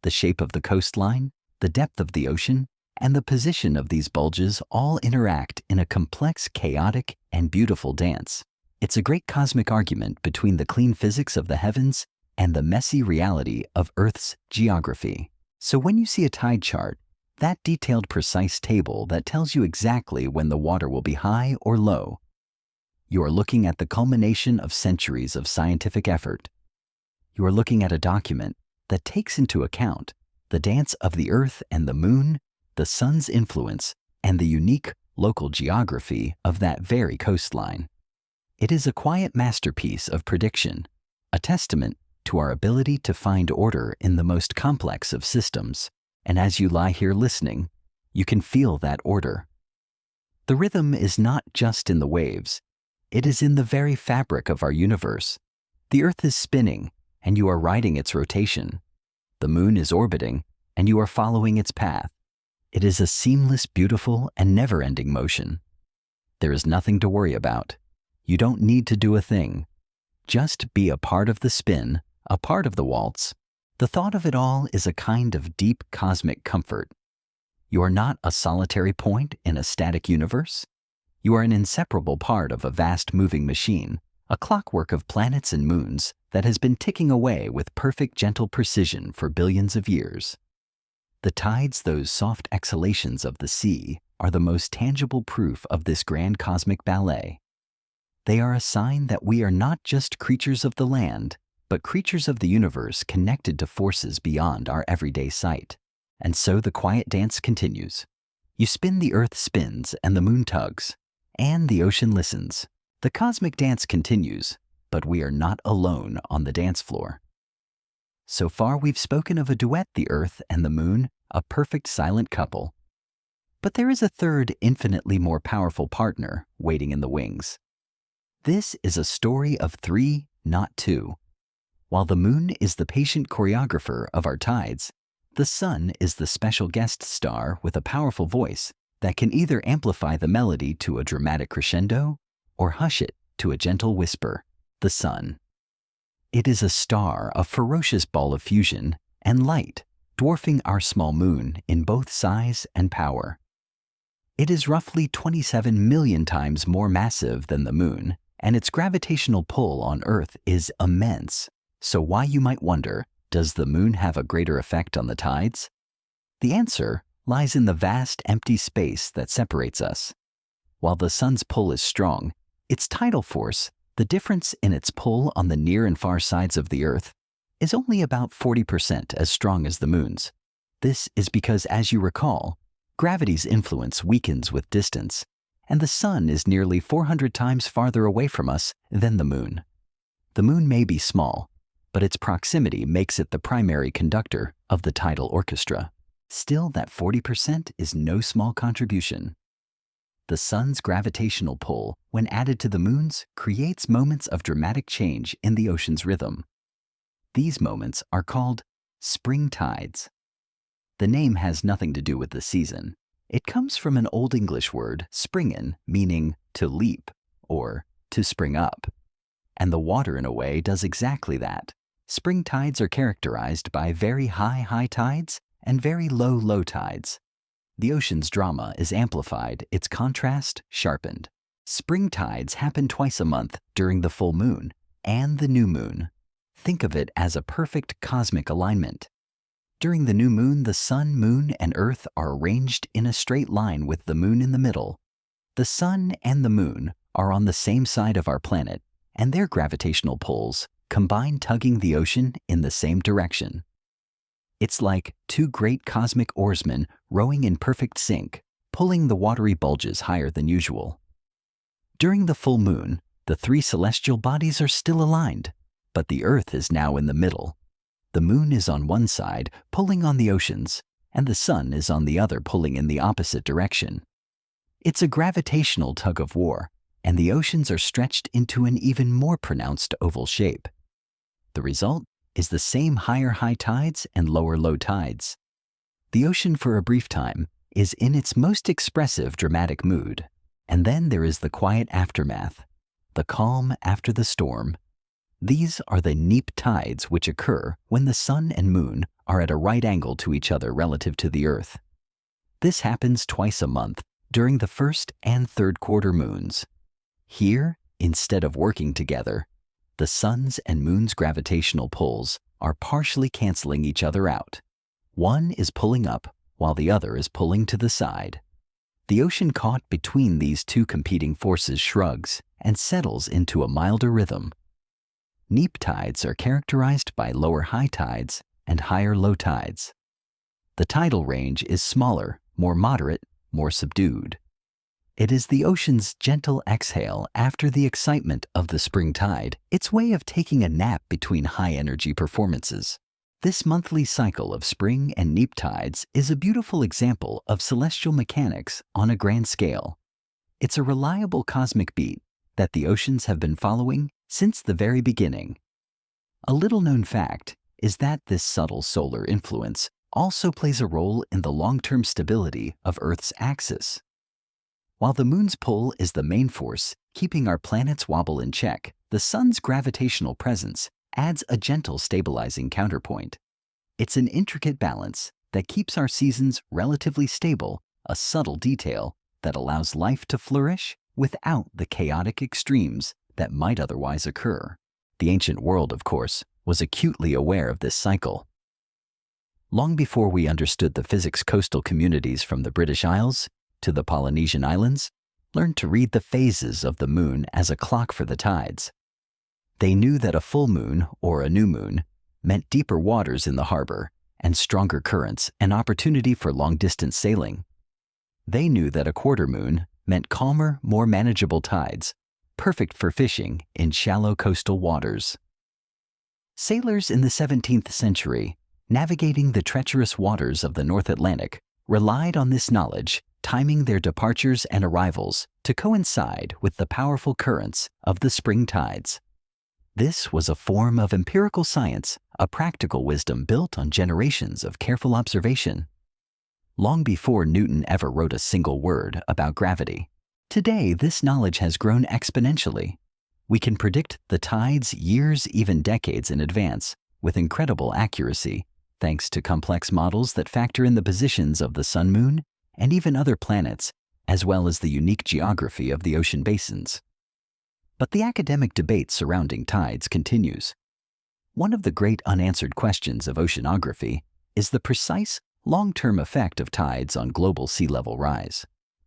The shape of the coastline, the depth of the ocean, and the position of these bulges all interact in a complex, chaotic, and beautiful dance. It's a great cosmic argument between the clean physics of the heavens and the messy reality of Earth's geography. So when you see a tide chart, that detailed, precise table that tells you exactly when the water will be high or low, you are looking at the culmination of centuries of scientific effort. You are looking at a document that takes into account the dance of the Earth and the moon, the sun's influence, and the unique local geography of that very coastline. It is a quiet masterpiece of prediction, a testament to our ability to find order in the most complex of systems. And as you lie here listening, you can feel that order. The rhythm is not just in the waves. It is in the very fabric of our universe. The Earth is spinning, and you are riding its rotation. The moon is orbiting, and you are following its path. It is a seamless, beautiful, and never-ending motion. There is nothing to worry about. You don't need to do a thing. Just be a part of the spin, a part of the waltz. The thought of it all is a kind of deep cosmic comfort. You are not a solitary point in a static universe. You are an inseparable part of a vast moving machine, a clockwork of planets and moons that has been ticking away with perfect, gentle precision for billions of years. The tides, those soft exhalations of the sea, are the most tangible proof of this grand cosmic ballet. They are a sign that we are not just creatures of the land, but creatures of the universe connected to forces beyond our everyday sight. And so the quiet dance continues. You spin, the Earth spins, and the moon tugs, and the ocean listens. The cosmic dance continues, but we are not alone on the dance floor. So far we've spoken of a duet, the Earth and the moon, a perfect silent couple. But there is a third, infinitely more powerful partner waiting in the wings. This is a story of three, not two. While the moon is the patient choreographer of our tides, the sun is the special guest star with a powerful voice that can either amplify the melody to a dramatic crescendo or hush it to a gentle whisper. The sun. It is a star, a ferocious ball of fusion and light, dwarfing our small moon in both size and power. It is roughly 27 million times more massive than the moon, and its gravitational pull on Earth is immense. So why, you might wonder, does the moon have a greater effect on the tides? The answer lies in the vast empty space that separates us. While the sun's pull is strong, its tidal force, the difference in its pull on the near and far sides of the Earth, is only about 40% as strong as the moon's. This is because, as you recall, gravity's influence weakens with distance, and the sun is nearly 400 times farther away from us than the moon. The moon may be small, but its proximity makes it the primary conductor of the tidal orchestra. Still, that 40% is no small contribution. The sun's gravitational pull, when added to the moon's, creates moments of dramatic change in the ocean's rhythm. These moments are called spring tides. The name has nothing to do with the season. It comes from an Old English word, springen, meaning to leap or to spring up. And the water, in a way, does exactly that. Spring tides are characterized by very high tides and very low tides. The ocean's drama is amplified, its contrast sharpened. Spring tides happen twice a month during the full moon and the new moon. Think of it as a perfect cosmic alignment. During the new moon, the sun, moon, and Earth are arranged in a straight line with the moon in the middle. The sun and the moon are on the same side of our planet, and their gravitational pulls combine, tugging the ocean in the same direction. It's like two great cosmic oarsmen rowing in perfect sync, pulling the watery bulges higher than usual. During the full moon, the three celestial bodies are still aligned, but the Earth is now in the middle. The moon is on one side, pulling on the oceans, and the sun is on the other, pulling in the opposite direction. It's a gravitational tug-of-war, and the oceans are stretched into an even more pronounced oval shape. The result is the same higher high tides and lower low tides. The ocean, for a brief time, is in its most expressive dramatic mood, and then there is the quiet aftermath, the calm after the storm. These are the neap tides, which occur when the sun and moon are at a right angle to each other relative to the Earth. This happens twice a month during the first and third quarter moons. Here, instead of working together, the sun's and moon's gravitational pulls are partially canceling each other out. One is pulling up while the other is pulling to the side. The ocean caught between these two competing forces shrugs and settles into a milder rhythm. Neap tides are characterized by lower high tides and higher low tides. The tidal range is smaller, more moderate, more subdued. It is the ocean's gentle exhale after the excitement of the spring tide, its way of taking a nap between high-energy performances. This monthly cycle of spring and neap tides is a beautiful example of celestial mechanics on a grand scale. It's a reliable cosmic beat that the oceans have been following since the very beginning. A little-known fact is that this subtle solar influence also plays a role in the long-term stability of Earth's axis. While the moon's pull is the main force keeping our planet's wobble in check, the sun's gravitational presence adds a gentle stabilizing counterpoint. It's an intricate balance that keeps our seasons relatively stable, a subtle detail that allows life to flourish without the chaotic extremes that might otherwise occur. The ancient world, of course, was acutely aware of this cycle. Long before we understood the physics, coastal communities from the British Isles to the Polynesian Islands learned to read the phases of the moon as a clock for the tides. They knew that a full moon, or a new moon, meant deeper waters in the harbor and stronger currents, an opportunity for long-distance sailing. They knew that a quarter moon meant calmer, more manageable tides, perfect for fishing in shallow coastal waters. Sailors in the 17th century, navigating the treacherous waters of the North Atlantic, relied on this knowledge, timing their departures and arrivals to coincide with the powerful currents of the spring tides. This was a form of empirical science, a practical wisdom built on generations of careful observation. Long before Newton ever wrote a single word about gravity, today this knowledge has grown exponentially. We can predict the tides years, even decades in advance, with incredible accuracy, thanks to complex models that factor in the positions of the sun, moon, and even other planets, as well as the unique geography of the ocean basins. But the academic debate surrounding tides continues. One of the great unanswered questions of oceanography is the precise long-term effect of tides on global sea level rise.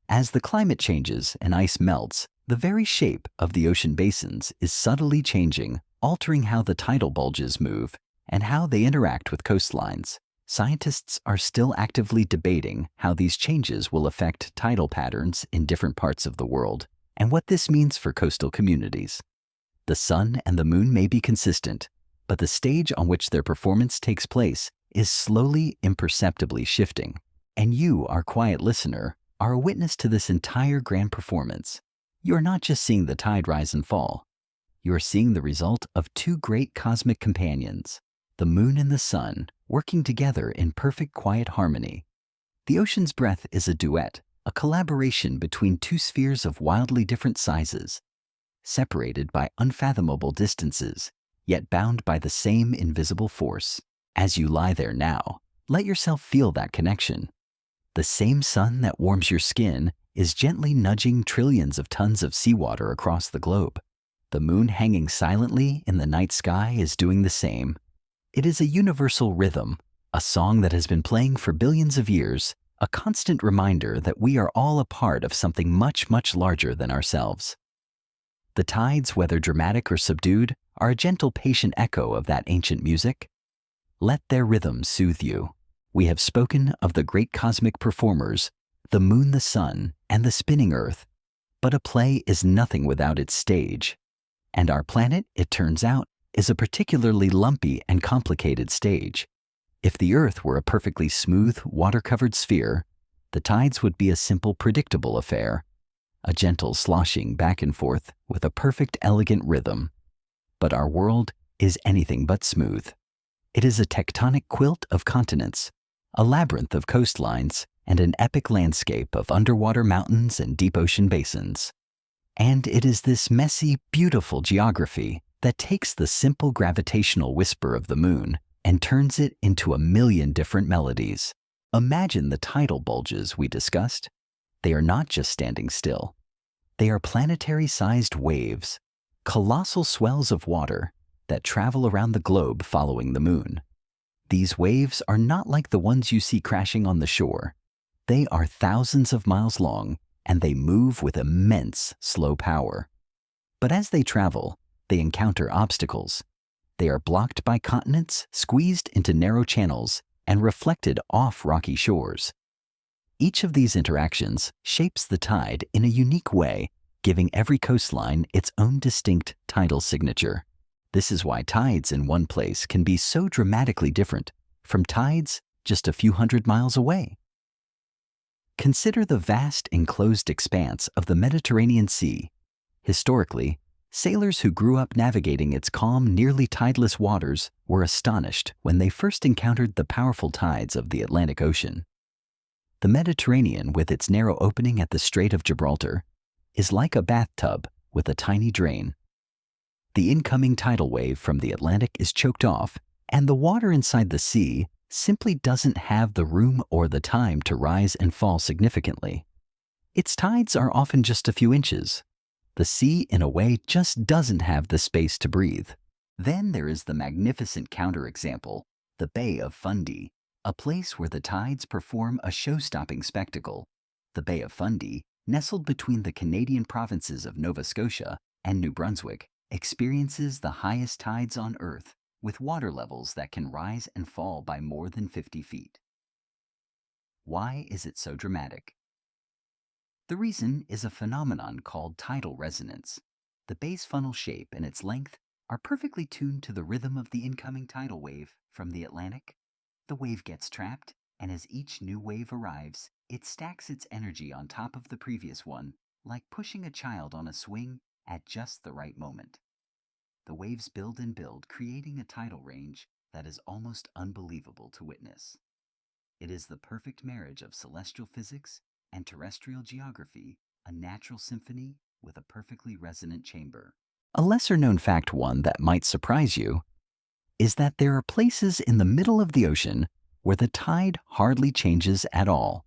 As the climate changes and ice melts, the very shape of the ocean basins is subtly changing, altering how the tidal bulges move and how they interact with coastlines. Scientists are still actively debating how these changes will affect tidal patterns in different parts of the world and what this means for coastal communities. The sun and the moon may be consistent, but the stage on which their performance takes place is slowly, imperceptibly shifting. And you, our quiet listener, are a witness to this entire grand performance. You are not just seeing the tide rise and fall. You are seeing the result of two great cosmic companions, the moon and the sun, working together in perfect quiet harmony. The ocean's breath is a duet, a collaboration between two spheres of wildly different sizes, separated by unfathomable distances, yet bound by the same invisible force. As you lie there now, let yourself feel that connection. The same sun that warms your skin is gently nudging trillions of tons of seawater across the globe. The moon hanging silently in the night sky is doing the same. It is a universal rhythm, a song that has been playing for billions of years, a constant reminder that we are all a part of something much, much larger than ourselves. The tides, whether dramatic or subdued, are a gentle, patient echo of that ancient music. Let their rhythm soothe you. We have spoken of the great cosmic performers, the moon, the sun, and the spinning earth. But a play is nothing without its stage. And our planet, it turns out, is a particularly lumpy and complicated stage. If the earth were a perfectly smooth, water-covered sphere, the tides would be a simple, predictable affair, a gentle sloshing back and forth with a perfect, elegant rhythm. But our world is anything but smooth. It is a tectonic quilt of continents, a labyrinth of coastlines, and an epic landscape of underwater mountains and deep ocean basins. And it is this messy, beautiful geography that takes the simple gravitational whisper of the moon and turns it into a million different melodies. Imagine the tidal bulges we discussed. They are not just standing still. They are planetary-sized waves, colossal swells of water that travel around the globe following the moon. These waves are not like the ones you see crashing on the shore. They are thousands of miles long, and they move with immense slow power. But as they travel, they encounter obstacles. They are blocked by continents, squeezed into narrow channels, and reflected off rocky shores. Each of these interactions shapes the tide in a unique way, giving every coastline its own distinct tidal signature. This is why tides in one place can be so dramatically different from tides just a few hundred miles away. Consider the vast enclosed expanse of the Mediterranean Sea. Historically, sailors who grew up navigating its calm, nearly tideless waters were astonished when they first encountered the powerful tides of the Atlantic Ocean. The Mediterranean, with its narrow opening at the Strait of Gibraltar, is like a bathtub with a tiny drain. The incoming tidal wave from the Atlantic is choked off, and the water inside the sea simply doesn't have the room or the time to rise and fall significantly. Its tides are often just a few inches. The sea, in a way, just doesn't have the space to breathe. Then there is the magnificent counterexample, the Bay of Fundy, a place where the tides perform a show-stopping spectacle. The Bay of Fundy, nestled between the Canadian provinces of Nova Scotia and New Brunswick, experiences the highest tides on Earth, with water levels that can rise and fall by more than 50 feet. Why is it so dramatic? The reason is a phenomenon called tidal resonance. The bay's funnel shape and its length are perfectly tuned to the rhythm of the incoming tidal wave from the Atlantic. The wave gets trapped, and as each new wave arrives, it stacks its energy on top of the previous one, like pushing a child on a swing at just the right moment. The waves build and build, creating a tidal range that is almost unbelievable to witness. It is the perfect marriage of celestial physics and terrestrial geography, a natural symphony with a perfectly resonant chamber. A lesser-known fact, one that might surprise you, is that there are places in the middle of the ocean where the tide hardly changes at all.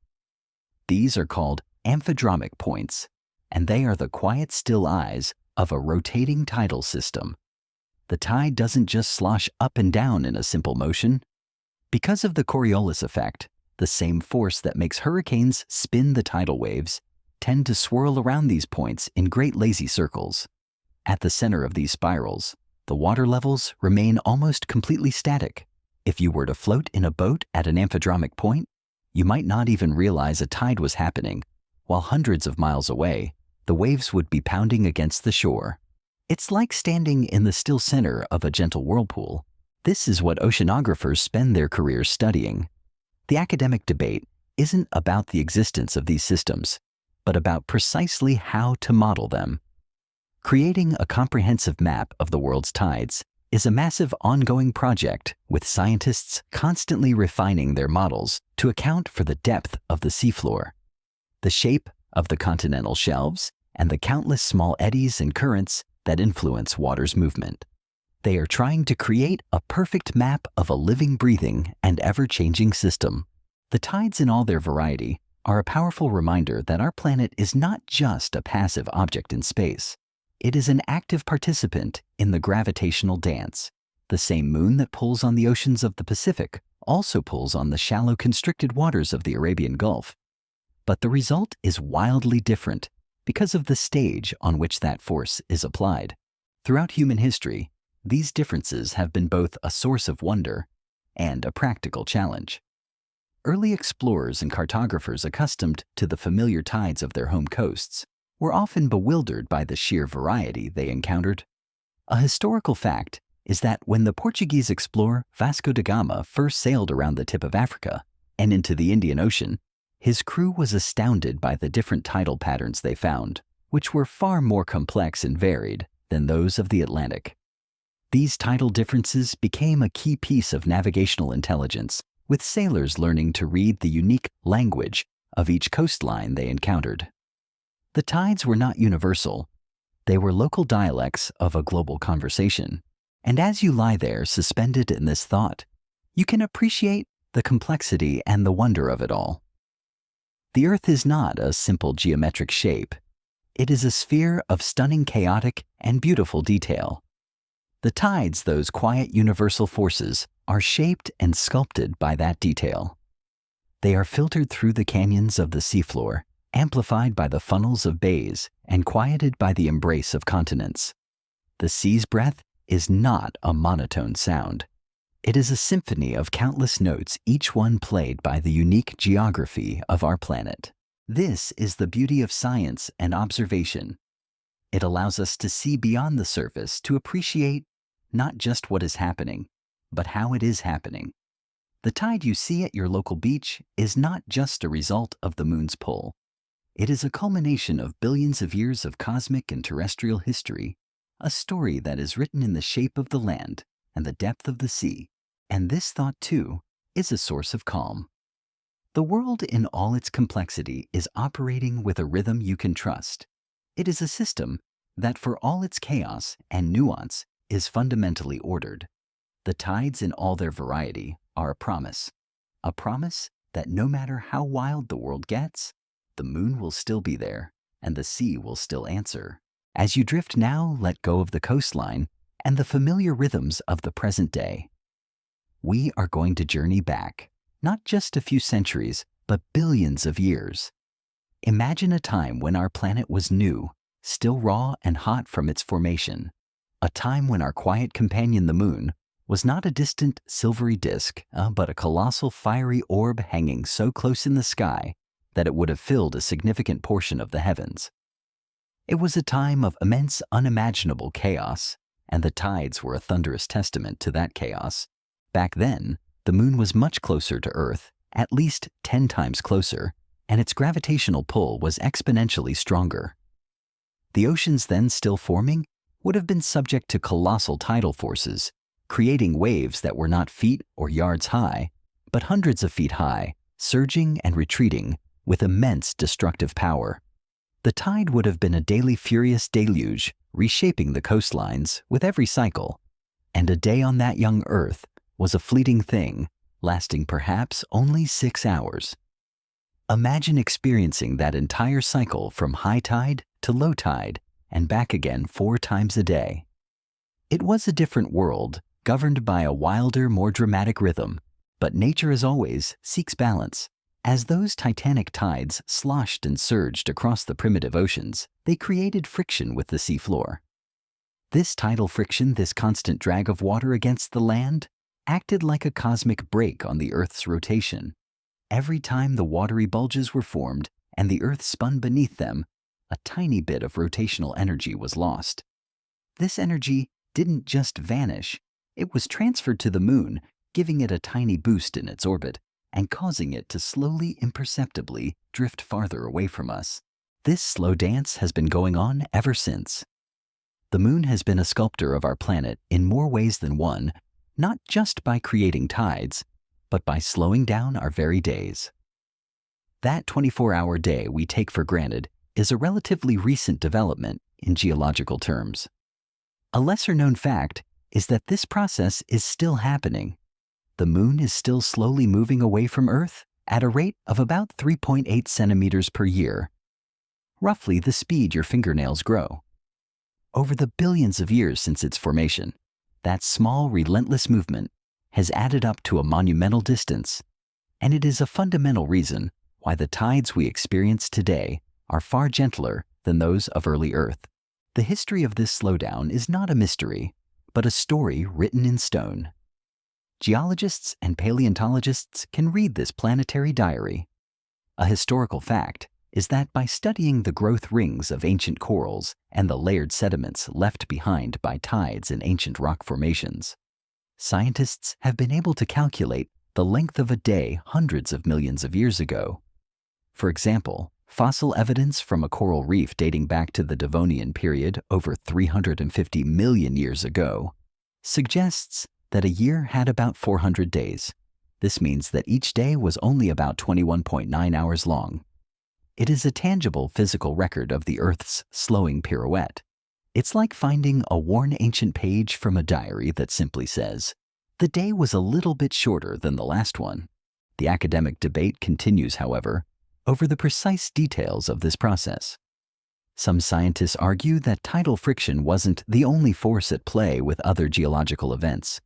These are called amphidromic points, and they are the quiet, still eyes of a rotating tidal system. The tide doesn't just slosh up and down in a simple motion. Because of the Coriolis effect, The same force that makes hurricanes spin the tidal waves tend to swirl around these points in great lazy circles. At the center of these spirals, the water levels remain almost completely static. If you were to float in a boat at an amphidromic point, you might not even realize a tide was happening, while hundreds of miles away, the waves would be pounding against the shore. It's like standing in the still center of a gentle whirlpool. This is what oceanographers spend their careers studying. The academic debate isn't about the existence of these systems, but about precisely how to model them. Creating a comprehensive map of the world's tides is a massive ongoing project, with scientists constantly refining their models to account for the depth of the seafloor, the shape of the continental shelves, and the countless small eddies and currents that influence water's movement. They are trying to create a perfect map of a living, breathing, and ever-changing system. The tides in all their variety are a powerful reminder that our planet is not just a passive object in space. It is an active participant in the gravitational dance. The same moon that pulls on the oceans of the Pacific also pulls on the shallow, constricted waters of the Arabian Gulf. But the result is wildly different because of the stage on which that force is applied. Throughout human history, these differences have been both a source of wonder and a practical challenge. Early explorers and cartographers accustomed to the familiar tides of their home coasts were often bewildered by the sheer variety they encountered. A historical fact is that when the Portuguese explorer Vasco da Gama first sailed around the tip of Africa and into the Indian Ocean, his crew was astounded by the different tidal patterns they found, which were far more complex and varied than those of the Atlantic. These tidal differences became a key piece of navigational intelligence, with sailors learning to read the unique language of each coastline they encountered. The tides were not universal. They were local dialects of a global conversation. And as you lie there suspended in this thought, you can appreciate the complexity and the wonder of it all. The Earth is not a simple geometric shape. It is a sphere of stunning, chaotic, and beautiful detail. The tides, those quiet universal forces, are shaped and sculpted by that detail. They are filtered through the canyons of the seafloor, amplified by the funnels of bays, and quieted by the embrace of continents. The sea's breath is not a monotone sound. It is a symphony of countless notes, each one played by the unique geography of our planet. This is the beauty of science and observation. It allows us to see beyond the surface, to appreciate not just what is happening, but how it is happening. The tide you see at your local beach is not just a result of the moon's pull. It is a culmination of billions of years of cosmic and terrestrial history, a story that is written in the shape of the land and the depth of the sea. And this thought, too, is a source of calm. The world in all its complexity is operating with a rhythm you can trust. It is a system that, for all its chaos and nuance, is fundamentally ordered. The tides in all their variety are a promise that no matter how wild the world gets, the moon will still be there and the sea will still answer. As you drift now, let go of the coastline and the familiar rhythms of the present day. We are going to journey back, not just a few centuries, but billions of years. Imagine a time when our planet was new, still raw and hot from its formation. A time when our quiet companion, the moon, was not a distant silvery disk, but a colossal fiery orb hanging so close in the sky that it would have filled a significant portion of the heavens. It was a time of immense, unimaginable chaos, and the tides were a thunderous testament to that chaos. Back then, the moon was much closer to Earth, at least 10 times closer, and its gravitational pull was exponentially stronger. The oceans then still forming would have been subject to colossal tidal forces, creating waves that were not feet or yards high, but hundreds of feet high, surging and retreating with immense destructive power. The tide would have been a daily furious deluge, reshaping the coastlines with every cycle, and a day on that young Earth was a fleeting thing, lasting perhaps only 6 hours. Imagine experiencing that entire cycle from high tide to low tide and back again 4 times a day. It was a different world, governed by a wilder, more dramatic rhythm, But nature, as always, seeks balance. As those titanic tides sloshed and surged across the primitive oceans, they created friction with the seafloor. This tidal friction, this constant drag of water against the land, acted like a cosmic brake on the Earth's rotation. Every time the watery bulges were formed and the Earth spun beneath them, a tiny bit of rotational energy was lost. This energy didn't just vanish, it was transferred to the Moon, giving it a tiny boost in its orbit and causing it to slowly, imperceptibly drift farther away from us. This slow dance has been going on ever since. The Moon has been a sculptor of our planet in more ways than one, not just by creating tides, but by slowing down our very days. That 24-hour day we take for granted is a relatively recent development in geological terms. A lesser-known fact is that this process is still happening. The Moon is still slowly moving away from Earth at a rate of about 3.8 centimeters per year, roughly the speed your fingernails grow. Over the billions of years since its formation, that small, relentless movement has added up to a monumental distance, and it is a fundamental reason why the tides we experience today are far gentler than those of early Earth. The history of this slowdown is not a mystery, but a story written in stone. Geologists and paleontologists can read this planetary diary. A historical fact is that by studying the growth rings of ancient corals and the layered sediments left behind by tides in ancient rock formations, scientists have been able to calculate the length of a day hundreds of millions of years ago. For example, fossil evidence from a coral reef dating back to the Devonian period over 350 million years ago suggests that a year had about 400 days. This means that each day was only about 21.9 hours long. It is a tangible physical record of the Earth's slowing pirouette. It's like finding a worn ancient page from a diary that simply says, "The day was a little bit shorter than the last one." The academic debate continues, however, over the precise details of this process. Some scientists argue that tidal friction wasn't the only force at play with other geological events,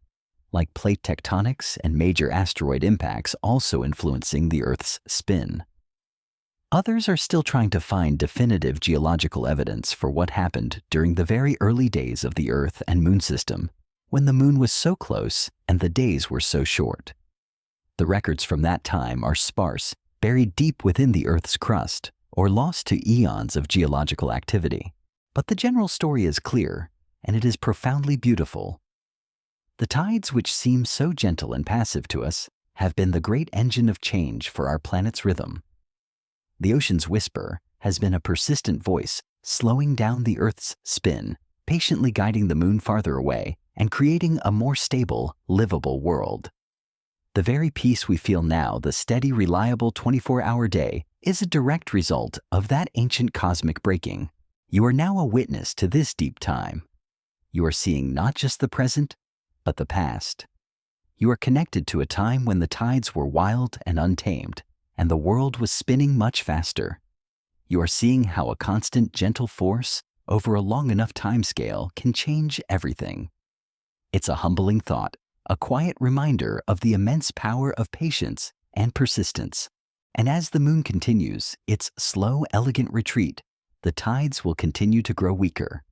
like plate tectonics and major asteroid impacts also influencing the Earth's spin. Others are still trying to find definitive geological evidence for what happened during the very early days of the Earth and Moon system, when the Moon was so close and the days were so short. The records from that time are sparse, buried deep within the Earth's crust, or lost to eons of geological activity. But the general story is clear, and it is profoundly beautiful. The tides, which seem so gentle and passive to us, have been the great engine of change for our planet's rhythm. The ocean's whisper has been a persistent voice, slowing down the Earth's spin, patiently guiding the Moon farther away, and creating a more stable, livable world. The very peace we feel now, the steady, reliable 24-hour day, is a direct result of that ancient cosmic breaking. You are now a witness to this deep time. You are seeing not just the present, but the past. You are connected to a time when the tides were wild and untamed, and the world was spinning much faster. You are seeing how a constant, gentle force over a long enough time scale can change everything. It's a humbling thought, a quiet reminder of the immense power of patience and persistence. And as the Moon continues its slow, elegant retreat, the tides will continue to grow weaker.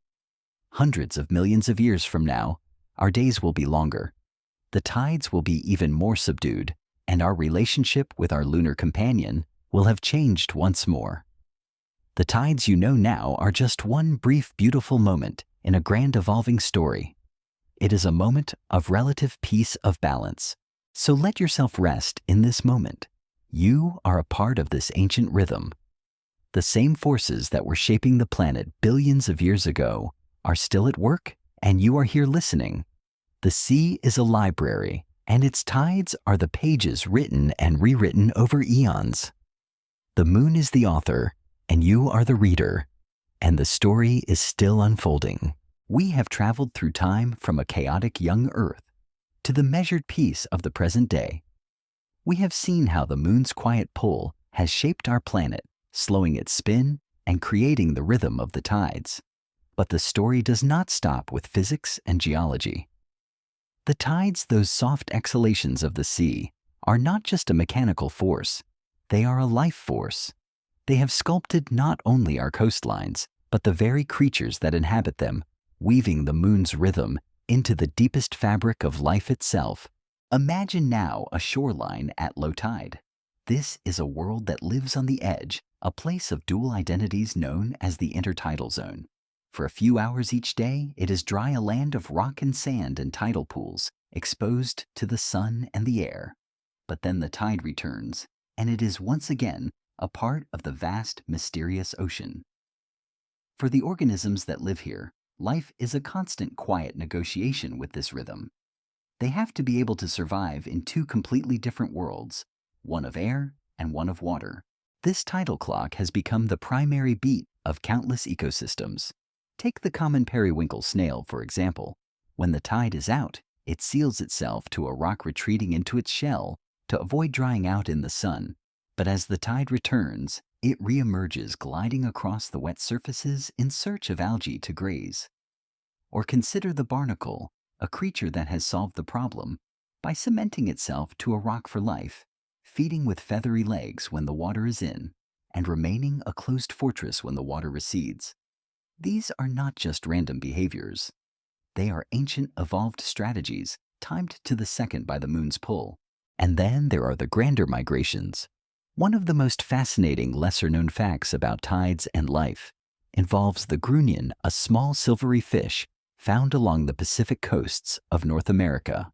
Hundreds of millions of years from now, our days will be longer. The tides will be even more subdued, and our relationship with our lunar companion will have changed once more. The tides you know now are just one brief, beautiful moment in a grand evolving story. It is a moment of relative peace of balance. So let yourself rest in this moment. You are a part of this ancient rhythm. The same forces that were shaping the planet billions of years ago are still at work, and you are here listening. The sea is a library, and its tides are the pages written and rewritten over eons. The Moon is the author, and you are the reader, and the story is still unfolding. We have traveled through time from a chaotic young Earth to the measured peace of the present day. We have seen how the Moon's quiet pull has shaped our planet, slowing its spin and creating the rhythm of the tides. But the story does not stop with physics and geology. The tides, those soft exhalations of the sea, are not just a mechanical force, they are a life force. They have sculpted not only our coastlines, but the very creatures that inhabit them, weaving the moon's rhythm into the deepest fabric of life itself. Imagine now a shoreline at low tide. This is a world that lives on the edge, a place of dual identities known as the intertidal zone. For a few hours each day, it is dry, a land of rock and sand and tidal pools, exposed to the sun and the air. But then the tide returns, and it is once again a part of the vast, mysterious ocean. For the organisms that live here, life is a constant, quiet negotiation with this rhythm. They have to be able to survive in two completely different worlds, one of air and one of water. This tidal clock has become the primary beat of countless ecosystems. Take the common periwinkle snail, for example. When the tide is out, it seals itself to a rock, retreating into its shell to avoid drying out in the sun. But as the tide returns, it reemerges, gliding across the wet surfaces in search of algae to graze. Or consider the barnacle, a creature that has solved the problem by cementing itself to a rock for life, feeding with feathery legs when the water is in, and remaining a closed fortress when the water recedes. These are not just random behaviors. They are ancient, evolved strategies, timed to the second by the moon's pull. And then there are the grander migrations. One of the most fascinating, lesser-known facts about tides and life involves the grunion, a small silvery fish found along the Pacific coasts of North America.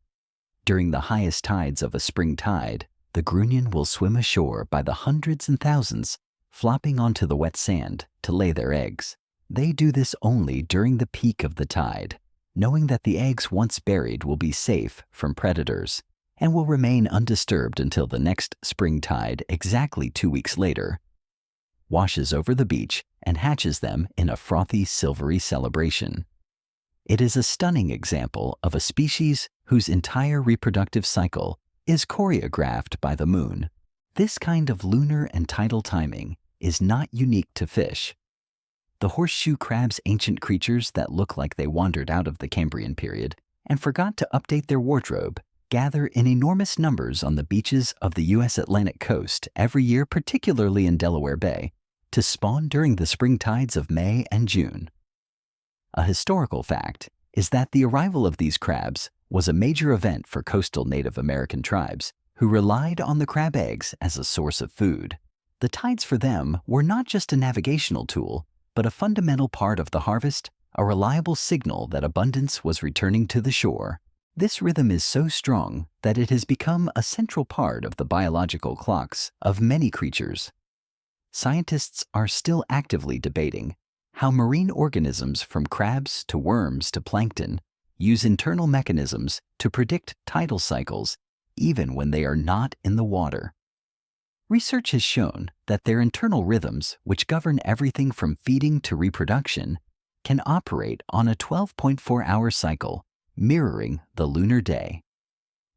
During the highest tides of a spring tide, the grunion will swim ashore by the hundreds and thousands, flopping onto the wet sand to lay their eggs. They do this only during the peak of the tide, knowing that the eggs once buried will be safe from predators and will remain undisturbed until the next spring tide, exactly 2 weeks later, washes over the beach and hatches them in a frothy, silvery celebration. It is a stunning example of a species whose entire reproductive cycle is choreographed by the moon. This kind of lunar and tidal timing is not unique to fish. The horseshoe crabs, ancient creatures that look like they wandered out of the Cambrian period and forgot to update their wardrobe, gather in enormous numbers on the beaches of the U.S. Atlantic coast every year, particularly in Delaware Bay, to spawn during the spring tides of May and June. A historical fact is that the arrival of these crabs was a major event for coastal Native American tribes who relied on the crab eggs as a source of food. The tides for them were not just a navigational tool, but a fundamental part of the harvest, a reliable signal that abundance was returning to the shore. This rhythm is so strong that it has become a central part of the biological clocks of many creatures. Scientists are still actively debating how marine organisms, from crabs to worms to plankton, use internal mechanisms to predict tidal cycles even when they are not in the water. Research has shown that their internal rhythms, which govern everything from feeding to reproduction, can operate on a 12.4-hour cycle, mirroring the lunar day.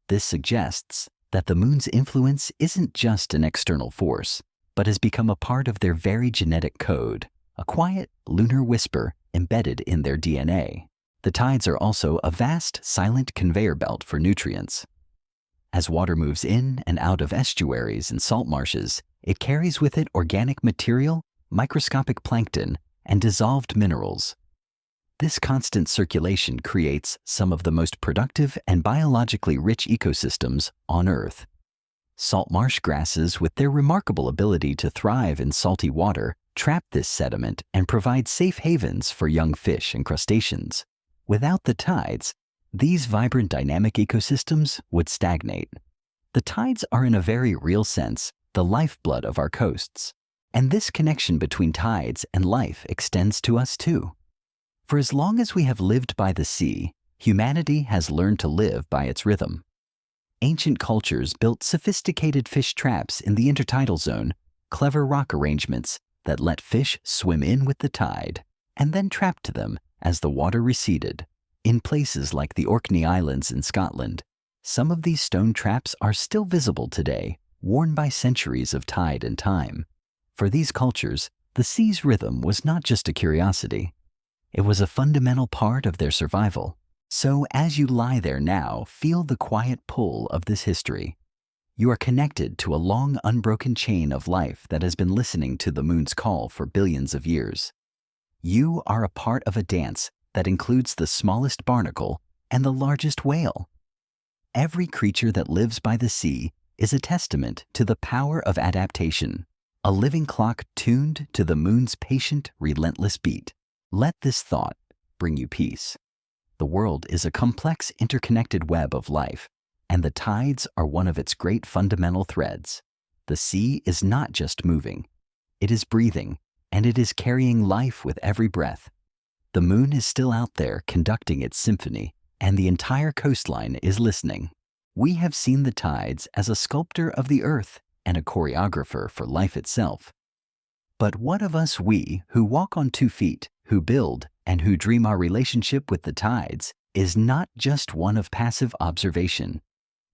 This suggests that the moon's influence isn't just an external force, but has become a part of their very genetic code, a quiet lunar whisper embedded in their DNA. The tides are also a vast, silent conveyor belt for nutrients. As water moves in and out of estuaries and salt marshes, it carries with it organic material, microscopic plankton, and dissolved minerals. This constant circulation creates some of the most productive and biologically rich ecosystems on Earth. Salt marsh grasses, with their remarkable ability to thrive in salty water, trap this sediment and provide safe havens for young fish and crustaceans. Without the tides, these vibrant, dynamic ecosystems would stagnate. The tides are, in a very real sense, the lifeblood of our coasts. And this connection between tides and life extends to us too. For as long as we have lived by the sea, humanity has learned to live by its rhythm. Ancient cultures built sophisticated fish traps in the intertidal zone, clever rock arrangements that let fish swim in with the tide, and then trapped them as the water receded. In places like the Orkney Islands in Scotland, some of these stone traps are still visible today, worn by centuries of tide and time. For these cultures, the sea's rhythm was not just a curiosity. It was a fundamental part of their survival. So as you lie there now, feel the quiet pull of this history. You are connected to a long, unbroken chain of life that has been listening to the moon's call for billions of years. You are a part of a dance that includes the smallest barnacle and the largest whale. Every creature that lives by the sea is a testament to the power of adaptation, a living clock tuned to the moon's patient, relentless beat. Let this thought bring you peace. The world is a complex, interconnected web of life, and the tides are one of its great fundamental threads. The sea is not just moving, it is breathing, and it is carrying life with every breath. The moon is still out there conducting its symphony, and the entire coastline is listening. We have seen the tides as a sculptor of the earth and a choreographer for life itself. But what of us, we who walk on 2 feet, who build, and who dream our relationship with the tides is not just one of passive observation.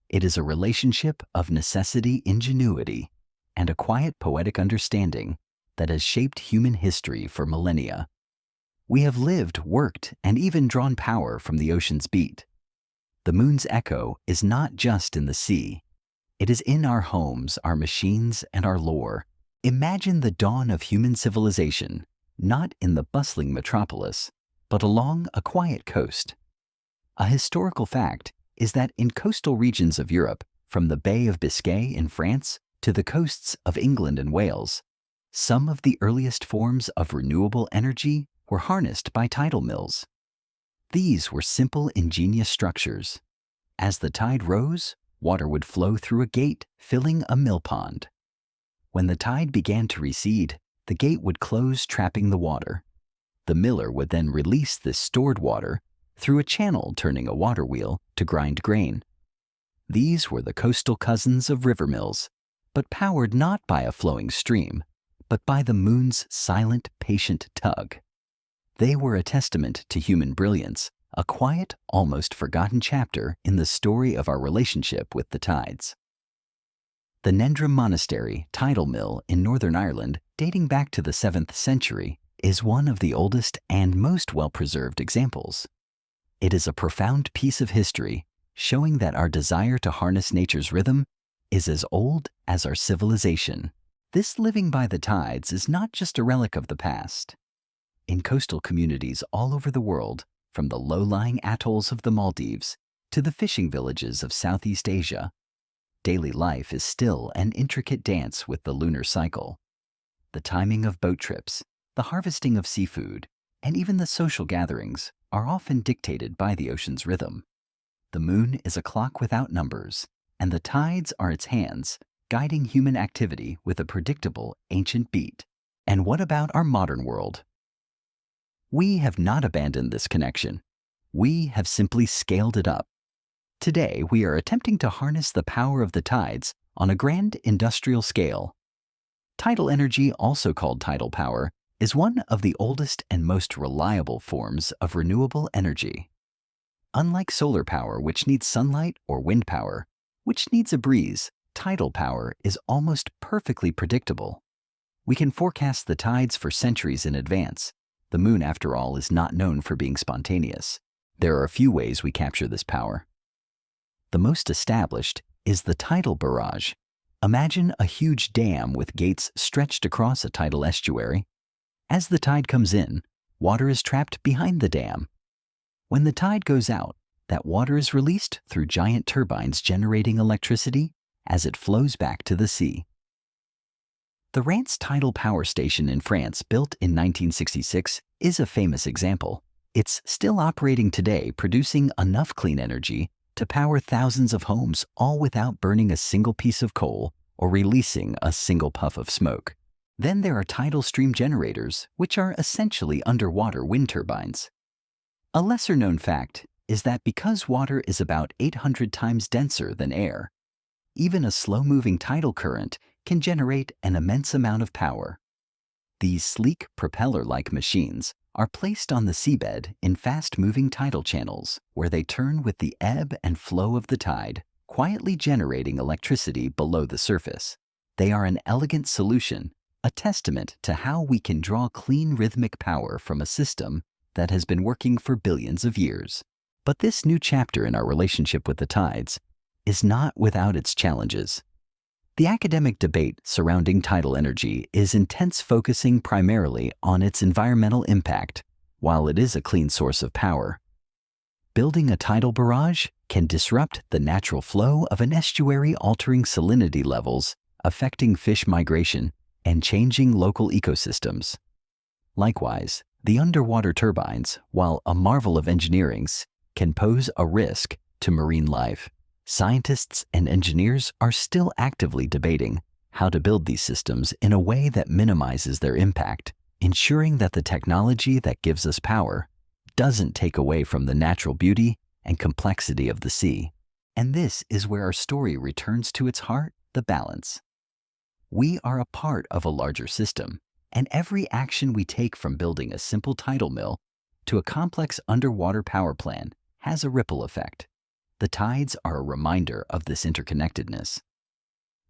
It is a relationship of necessity, ingenuity, and a quiet poetic understanding that has shaped human history for millennia. We have lived, worked, and even drawn power from the ocean's beat. The moon's echo is not just in the sea. It is in our homes, our machines, and our lore. Imagine the dawn of human civilization, not in the bustling metropolis, but along a quiet coast. A historical fact is that in coastal regions of Europe, from the Bay of Biscay in France to the coasts of England and Wales, some of the earliest forms of renewable energy were harnessed by tidal mills. These were simple, ingenious structures. As the tide rose, water would flow through a gate, filling a mill pond. When the tide began to recede, the gate would close, trapping the water. The miller would then release this stored water through a channel, turning a water wheel to grind grain. These were the coastal cousins of river mills, but powered not by a flowing stream, but by the moon's silent, patient tug. They were a testament to human brilliance, a quiet, almost forgotten chapter in the story of our relationship with the tides. The Nendrum Monastery tidal mill in Northern Ireland, dating back to the 7th century, is one of the oldest and most well-preserved examples. It is a profound piece of history, showing that our desire to harness nature's rhythm is as old as our civilization. This living by the tides is not just a relic of the past. In coastal communities all over the world, from the low-lying atolls of the Maldives to the fishing villages of Southeast Asia, daily life is still an intricate dance with the lunar cycle. The timing of boat trips, the harvesting of seafood, and even the social gatherings are often dictated by the ocean's rhythm. The moon is a clock without numbers, and the tides are its hands, guiding human activity with a predictable, ancient beat. And what about our modern world? We have not abandoned this connection. We have simply scaled it up. Today, we are attempting to harness the power of the tides on a grand industrial scale. Tidal energy, also called tidal power, is one of the oldest and most reliable forms of renewable energy. Unlike solar power, which needs sunlight, or wind power, which needs a breeze, tidal power is almost perfectly predictable. We can forecast the tides for centuries in advance. The moon, after all, is not known for being spontaneous. There are a few ways we capture this power. The most established is the tidal barrage. Imagine a huge dam with gates stretched across a tidal estuary. As the tide comes in, water is trapped behind the dam. When the tide goes out, that water is released through giant turbines generating electricity as it flows back to the sea. The Rance Tidal Power Station in France, built in 1966, is a famous example. It's still operating today, producing enough clean energy to power thousands of homes, all without burning a single piece of coal or releasing a single puff of smoke. Then there are tidal stream generators, which are essentially underwater wind turbines. A lesser-known fact is that because water is about 800 times denser than air, even a slow-moving tidal current can generate an immense amount of power. These sleek, propeller-like machines are placed on the seabed in fast-moving tidal channels, where they turn with the ebb and flow of the tide, quietly generating electricity below the surface. They are an elegant solution, a testament to how we can draw clean rhythmic power from a system that has been working for billions of years. But this new chapter in our relationship with the tides is not without its challenges. The academic debate surrounding tidal energy is intense, focusing primarily on its environmental impact. While it is a clean source of power, building a tidal barrage can disrupt the natural flow of an estuary, altering salinity levels, affecting fish migration, and changing local ecosystems. Likewise, the underwater turbines, while a marvel of engineering, can pose a risk to marine life. Scientists and engineers are still actively debating how to build these systems in a way that minimizes their impact, ensuring that the technology that gives us power doesn't take away from the natural beauty and complexity of the sea. And this is where our story returns to its heart, the balance. We are a part of a larger system, and every action we take, from building a simple tidal mill to a complex underwater power plant, has a ripple effect. The tides are a reminder of this interconnectedness.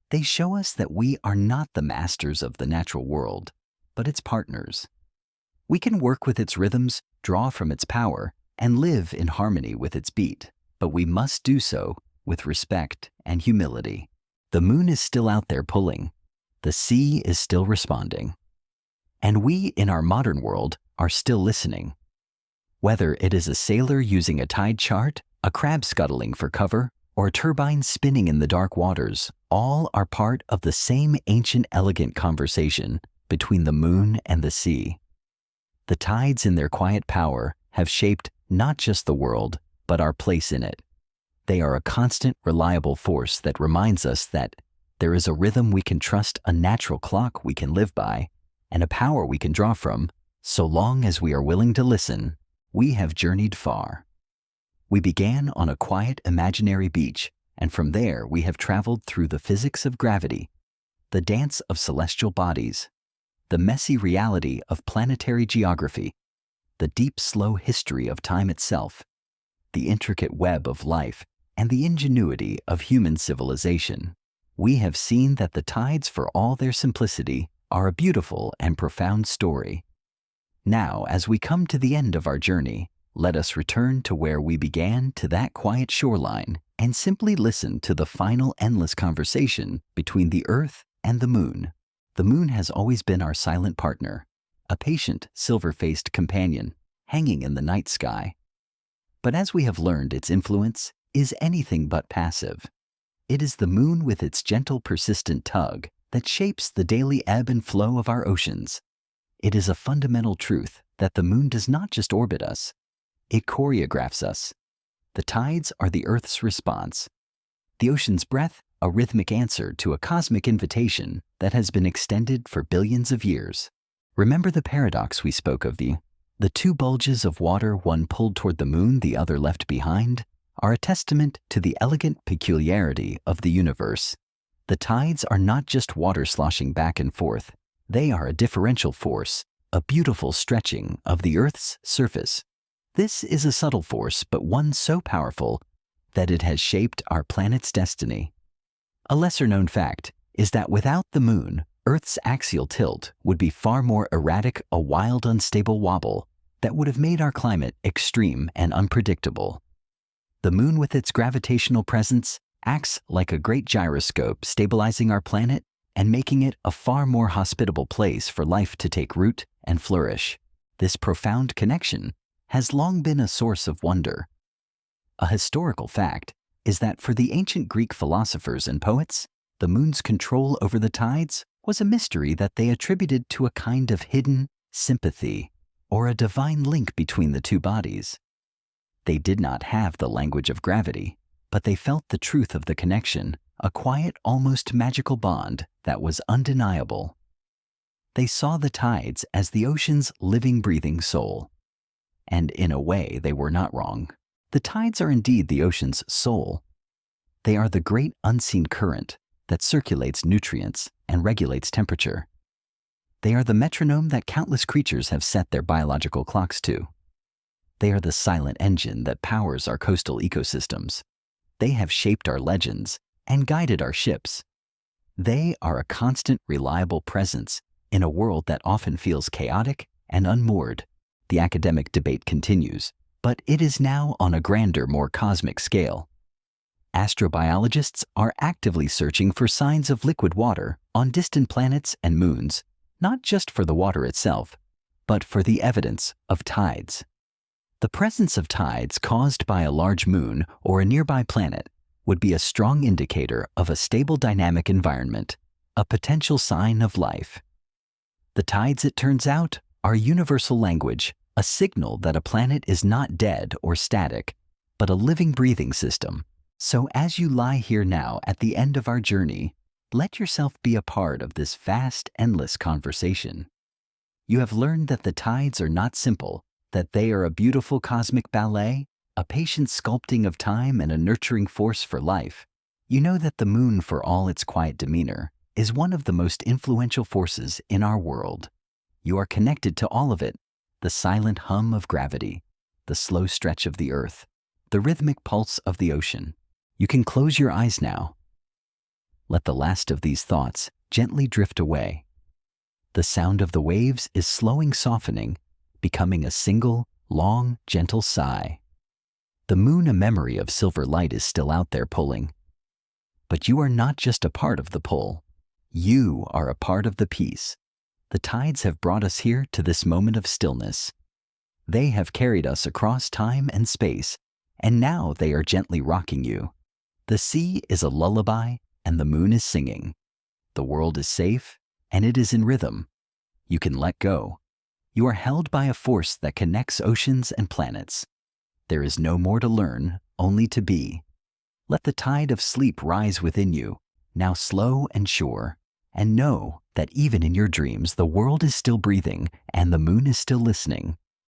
They show us that we are not the masters of the natural world, but its partners. We can work with its rhythms, draw from its power, and live in harmony with its beat, but we must do so with respect and humility. The moon is still out there pulling. The sea is still responding. And we in our modern world are still listening. Whether it is a sailor using a tide chart, a crab scuttling for cover, or a turbine spinning in the dark waters, all are part of the same ancient, elegant conversation between the moon and the sea. The tides in their quiet power have shaped not just the world, but our place in it. They are a constant, reliable force that reminds us that there is a rhythm we can trust, a natural clock we can live by, and a power we can draw from. So long as we are willing to listen, we have journeyed far. We began on a quiet, imaginary beach, and from there we have traveled through the physics of gravity, the dance of celestial bodies, the messy reality of planetary geography, the deep, slow history of time itself, the intricate web of life, and the ingenuity of human civilization. We have seen that the tides, for all their simplicity, are a beautiful and profound story. Now, as we come to the end of our journey, let us return to where we began, to that quiet shoreline, and simply listen to the final endless conversation between the Earth and the moon. The moon has always been our silent partner, a patient, silver-faced companion, hanging in the night sky. But as we have learned, its influence is anything but passive. It is the moon, with its gentle, persistent tug, that shapes the daily ebb and flow of our oceans. It is a fundamental truth that the moon does not just orbit us, it choreographs us. The tides are the Earth's response. The ocean's breath, a rhythmic answer to a cosmic invitation that has been extended for billions of years. Remember the paradox we spoke of, the two bulges of water, one pulled toward the moon, the other left behind, are a testament to the elegant peculiarity of the universe. The tides are not just water sloshing back and forth. They are a differential force, a beautiful stretching of the Earth's surface. This is a subtle force, but one so powerful that it has shaped our planet's destiny. A lesser-known fact is that without the moon, Earth's axial tilt would be far more erratic, a wild, unstable wobble that would have made our climate extreme and unpredictable. The moon, with its gravitational presence, acts like a great gyroscope, stabilizing our planet and making it a far more hospitable place for life to take root and flourish. This profound connection has long been a source of wonder. A historical fact is that for the ancient Greek philosophers and poets, the moon's control over the tides was a mystery that they attributed to a kind of hidden sympathy or a divine link between the two bodies. They did not have the language of gravity, but they felt the truth of the connection, a quiet, almost magical bond that was undeniable. They saw the tides as the ocean's living, breathing soul. And in a way, they were not wrong. The tides are indeed the ocean's soul. They are the great unseen current that circulates nutrients and regulates temperature. They are the metronome that countless creatures have set their biological clocks to. They are the silent engine that powers our coastal ecosystems. They have shaped our legends and guided our ships. They are a constant, reliable presence in a world that often feels chaotic and unmoored. The academic debate continues, but it is now on a grander, more cosmic scale. Astrobiologists are actively searching for signs of liquid water on distant planets and moons, not just for the water itself, but for the evidence of tides. The presence of tides caused by a large moon or a nearby planet would be a strong indicator of a stable dynamic environment, a potential sign of life. The tides, it turns out, are universal language, a signal that a planet is not dead or static, but a living, breathing system. So as you lie here now at the end of our journey, let yourself be a part of this vast, endless conversation. You have learned that the tides are not simple, that they are a beautiful cosmic ballet, a patient sculpting of time and a nurturing force for life. You know that the moon, for all its quiet demeanor, is one of the most influential forces in our world. You are connected to all of it, the silent hum of gravity, the slow stretch of the earth, the rhythmic pulse of the ocean. You can close your eyes now. Let the last of these thoughts gently drift away. The sound of the waves is slowing, softening, becoming a single, long, gentle sigh. The moon, a memory of silver light, is still out there pulling. But you are not just a part of the pull. You are a part of the peace. The tides have brought us here to this moment of stillness. They have carried us across time and space, and now they are gently rocking you. The sea is a lullaby, and the moon is singing. The world is safe, and it is in rhythm. You can let go. You are held by a force that connects oceans and planets. There is no more to learn, only to be. Let the tide of sleep rise within you, now slow and sure, and know that even in your dreams the world is still breathing and the moon is still listening.